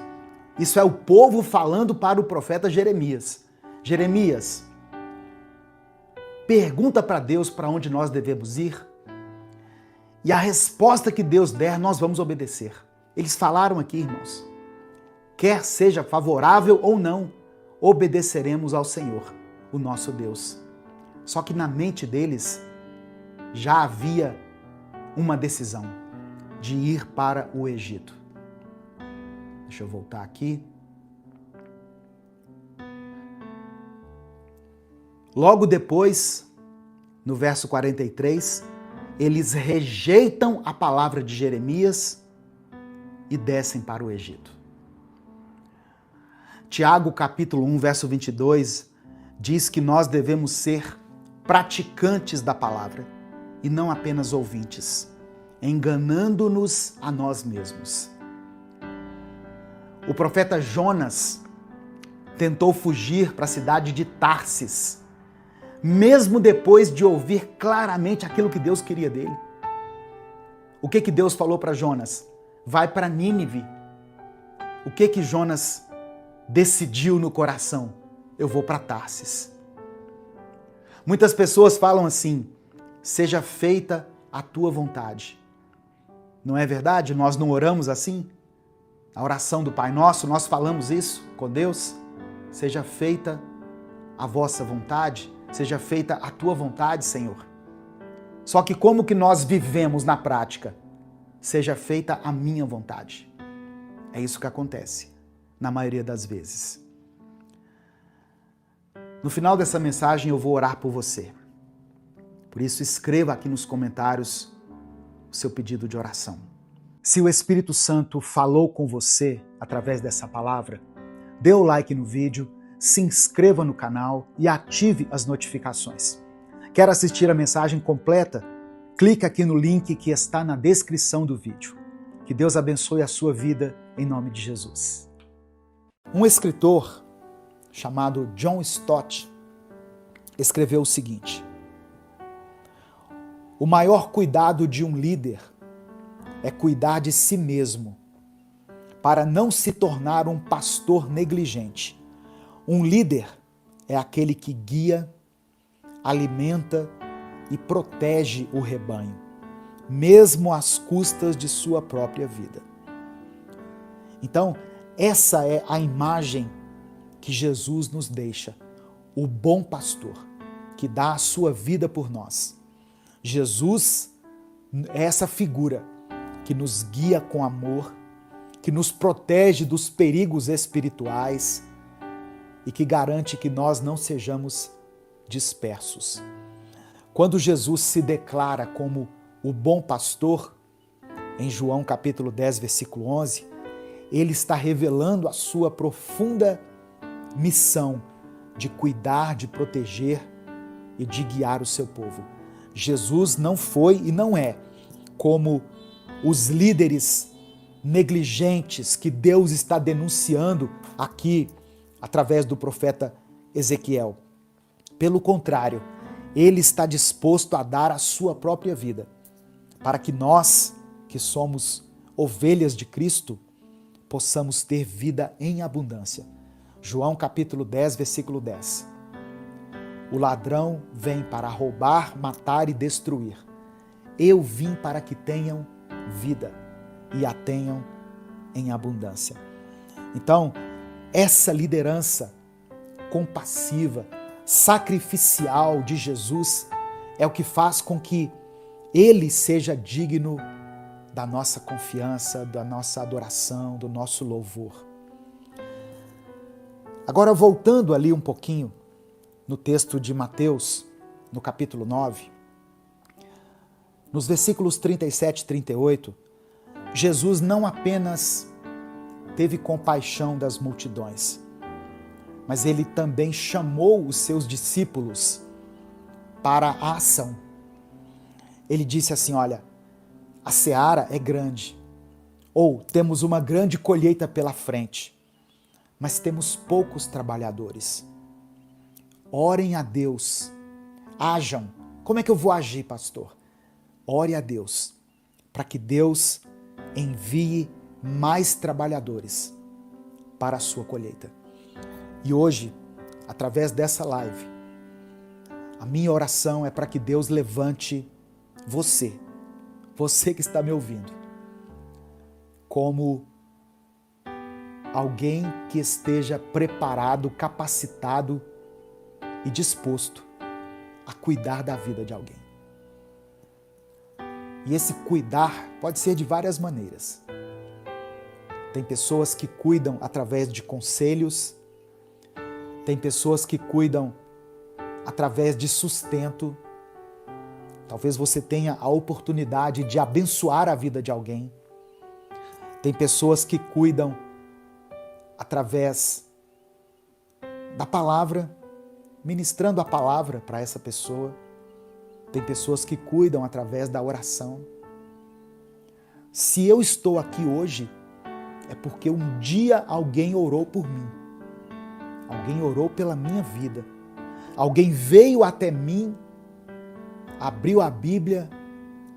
Speaker 1: Isso é o povo falando para o profeta Jeremias. Jeremias, pergunta para Deus para onde nós devemos ir e a resposta que Deus der, nós vamos obedecer. Eles falaram aqui, irmãos, quer seja favorável ou não, obedeceremos ao Senhor, o nosso Deus. Só que na mente deles já havia uma decisão de ir para o Egito. Deixa eu voltar aqui. Logo depois, no verso 43, eles rejeitam a palavra de Jeremias e descem para o Egito. Tiago, capítulo 1, verso 22, diz que nós devemos ser praticantes da palavra e não apenas ouvintes, enganando-nos a nós mesmos. O profeta Jonas tentou fugir para a cidade de Tarsis, mesmo depois de ouvir claramente aquilo que Deus queria dele. O que Deus falou para Jonas? Vai para Nínive. O que Jonas decidiu no coração? Eu vou para Tarsis. Muitas pessoas falam assim, seja feita a tua vontade. Não é verdade? Nós não oramos assim? A oração do Pai Nosso, nós falamos isso com Deus? Seja feita a vossa vontade, seja feita a tua vontade, Senhor. Só que como que nós vivemos na prática? Seja feita a minha vontade. É isso que acontece, na maioria das vezes. No final dessa mensagem eu vou orar por você. Por isso escreva aqui nos comentários o seu pedido de oração. Se o Espírito Santo falou com você através dessa palavra, dê o like no vídeo, se inscreva no canal e ative as notificações. Quer assistir a mensagem completa? Clique aqui no link que está na descrição do vídeo. Que Deus abençoe a sua vida em nome de Jesus. Um escritor chamado John Stott escreveu o seguinte: o maior cuidado de um líder é cuidar de si mesmo, para não se tornar um pastor negligente. Um líder é aquele que guia, alimenta e protege o rebanho, mesmo às custas de sua própria vida. Então, essa é a imagem que Jesus nos deixa, o bom pastor, que dá a sua vida por nós. Jesus é essa figura que nos guia com amor, que nos protege dos perigos espirituais e que garante que nós não sejamos dispersos. Quando Jesus se declara como o bom pastor, em João capítulo 10, versículo 11, ele está revelando a sua profunda missão de cuidar, de proteger e de guiar o seu povo. Jesus não foi e não é como os líderes negligentes que Deus está denunciando aqui através do profeta Ezequiel. Pelo contrário, ele está disposto a dar a sua própria vida para que nós, que somos ovelhas de Cristo, possamos ter vida em abundância. João capítulo 10, versículo 10. O ladrão vem para roubar, matar e destruir. Eu vim para que tenham vida e a tenham em abundância. Então, essa liderança compassiva, sacrificial de Jesus é o que faz com que ele seja digno da nossa confiança, da nossa adoração, do nosso louvor. Agora, voltando ali um pouquinho no texto de Mateus, no capítulo 9, nos versículos 37 e 38, Jesus não apenas teve compaixão das multidões, mas ele também chamou os seus discípulos para a ação. Ele disse assim: olha, a seara é grande, ou temos uma grande colheita pela frente, mas temos poucos trabalhadores. Orem a Deus, ajam. Como é que eu vou agir, pastor? Ore a Deus, para que Deus envie mais trabalhadores para a sua colheita. E hoje, através dessa live, a minha oração é para que Deus levante você que está me ouvindo, como alguém que esteja preparado, capacitado e disposto a cuidar da vida de alguém. E esse cuidar pode ser de várias maneiras. Tem pessoas que cuidam através de conselhos, tem pessoas que cuidam através de sustento. Talvez você tenha a oportunidade de abençoar a vida de alguém. Tem pessoas que cuidam através da palavra, ministrando a palavra para essa pessoa. Tem pessoas que cuidam através da oração. Se eu estou aqui hoje, é porque um dia alguém orou por mim. Alguém orou pela minha vida. Alguém veio até mim, abriu a Bíblia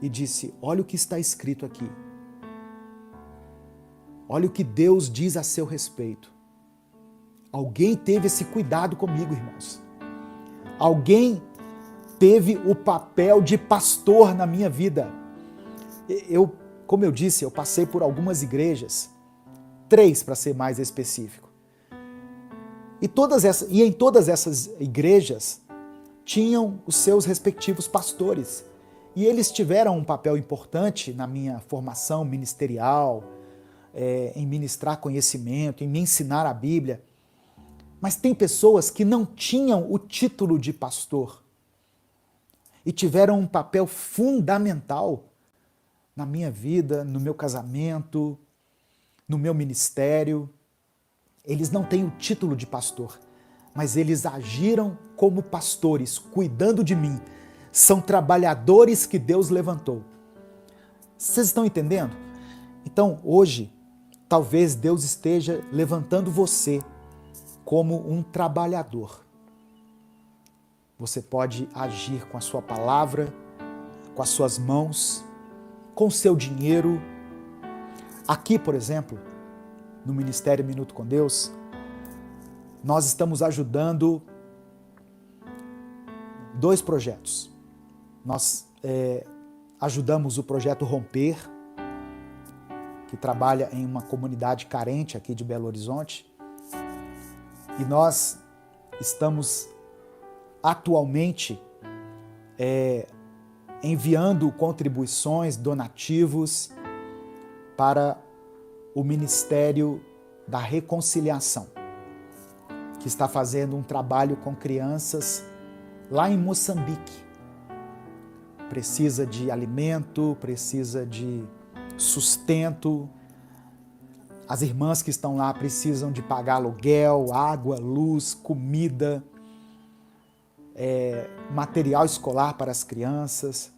Speaker 1: e disse: olha o que está escrito aqui. Olha o que Deus diz a seu respeito. Alguém teve esse cuidado comigo, irmãos. Alguém teve o papel de pastor na minha vida. Como eu disse, eu passei por algumas igrejas, 3 para ser mais específico. E em todas essas igrejas tinham os seus respectivos pastores. E eles tiveram um papel importante na minha formação ministerial, em ministrar conhecimento, em me ensinar a Bíblia. Mas tem pessoas que não tinham o título de pastor e tiveram um papel fundamental na minha vida, no meu casamento, no meu ministério. Eles não têm o título de pastor, mas eles agiram como pastores, cuidando de mim. São trabalhadores que Deus levantou. Vocês estão entendendo? Então, hoje, talvez Deus esteja levantando você como um trabalhador. Você pode agir com a sua palavra, com as suas mãos, com o seu dinheiro. Aqui, por exemplo, no Ministério Minuto com Deus, nós estamos ajudando 2 projetos. Nós ajudamos o projeto Romper, que trabalha em uma comunidade carente aqui de Belo Horizonte. E nós estamos atualmente enviando contribuições, donativos para o Ministério da Reconciliação, que está fazendo um trabalho com crianças lá em Moçambique. Precisa de alimento, precisa de sustento. As irmãs que estão lá precisam de pagar aluguel, água, luz, comida, material escolar para as crianças.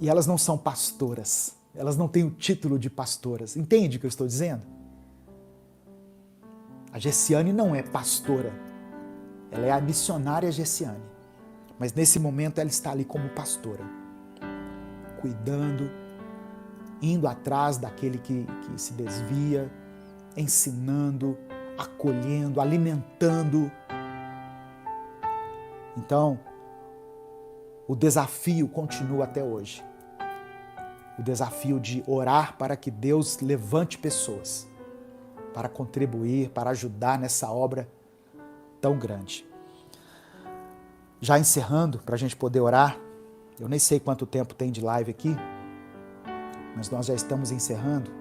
Speaker 1: E elas não são pastoras, elas não têm o título de pastoras. Entende o que eu estou dizendo? A Gessiane não é pastora, ela é a missionária Gessiane. Mas nesse momento ela está ali como pastora, cuidando, indo atrás daquele que se desvia, ensinando, acolhendo, alimentando. Então, o desafio continua até hoje. O desafio de orar para que Deus levante pessoas para contribuir, para ajudar nessa obra tão grande. Já encerrando, para a gente poder orar, eu nem sei quanto tempo tem de live aqui, mas nós já estamos encerrando.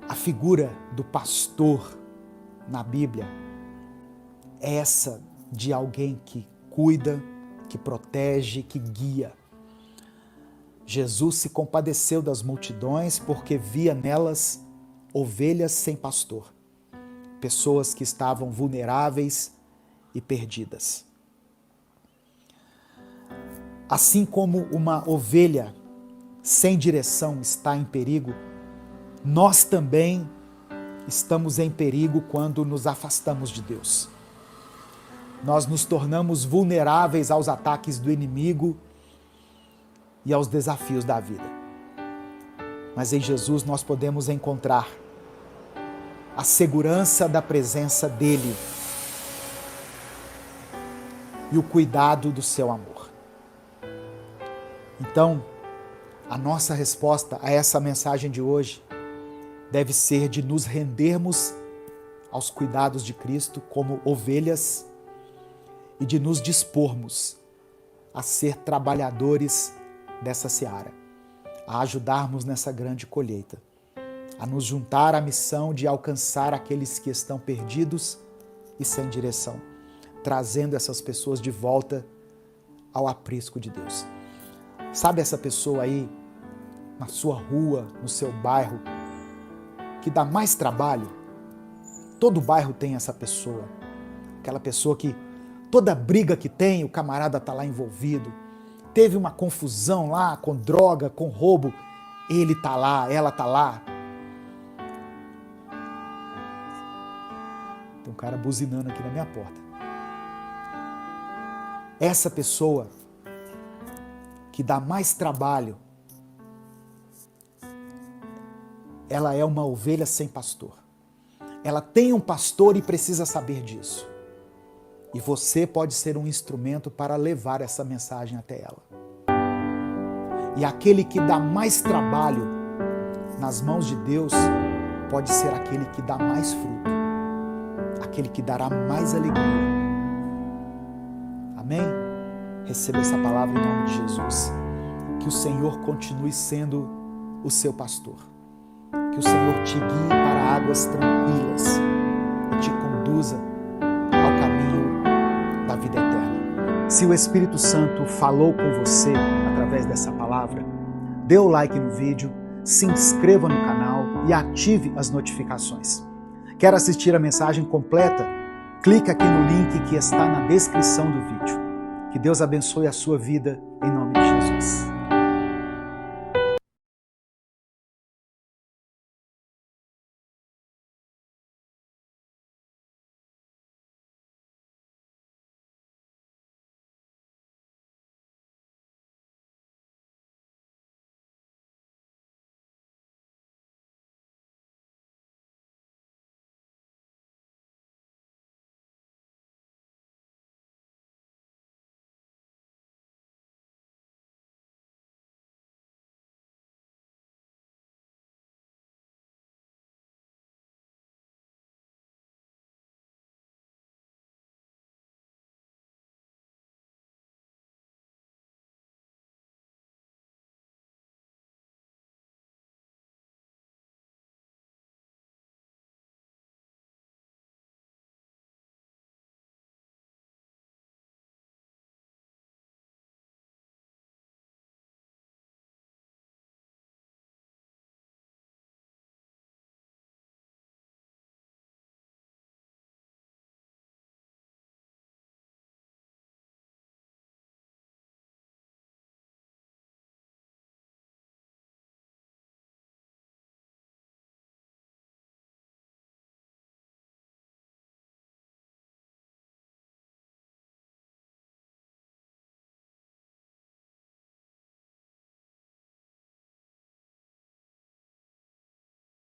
Speaker 1: A figura do pastor na Bíblia é essa de alguém que cuida, que protege, que guia. Jesus se compadeceu das multidões porque via nelas ovelhas sem pastor, pessoas que estavam vulneráveis e perdidas. Assim como uma ovelha sem direção está em perigo, nós também estamos em perigo quando nos afastamos de Deus. Nós nos tornamos vulneráveis aos ataques do inimigo e aos desafios da vida. Mas em Jesus nós podemos encontrar a segurança da presença dele e o cuidado do seu amor. Então, a nossa resposta a essa mensagem de hoje deve ser de nos rendermos aos cuidados de Cristo como ovelhas e de nos dispormos a ser trabalhadores dessa seara, a ajudarmos nessa grande colheita, a nos juntar à missão de alcançar aqueles que estão perdidos e sem direção, trazendo essas pessoas de volta ao aprisco de Deus. Sabe essa pessoa aí, na sua rua, no seu bairro, que dá mais trabalho? Todo bairro tem essa pessoa. Aquela pessoa que toda briga que tem, o camarada está lá envolvido. Teve uma confusão lá com droga, com roubo, ele está lá, ela está lá. Tem um cara buzinando aqui na minha porta. Essa pessoa que dá mais trabalho, ela é uma ovelha sem pastor. Ela tem um pastor e precisa saber disso. E você pode ser um instrumento para levar essa mensagem até ela. E aquele que dá mais trabalho nas mãos de Deus pode ser aquele que dá mais fruto, aquele que dará mais alegria. Amém? Receba essa palavra em nome de Jesus. Que o Senhor continue sendo o seu pastor. Que o Senhor te guie para águas tranquilas e te conduza ao caminho da vida eterna. Se o Espírito Santo falou com você através dessa palavra, dê o like no vídeo, se inscreva no canal e ative as notificações. Quer assistir a mensagem completa? Clique aqui no link que está na descrição do vídeo. Que Deus abençoe a sua vida em nome de Jesus.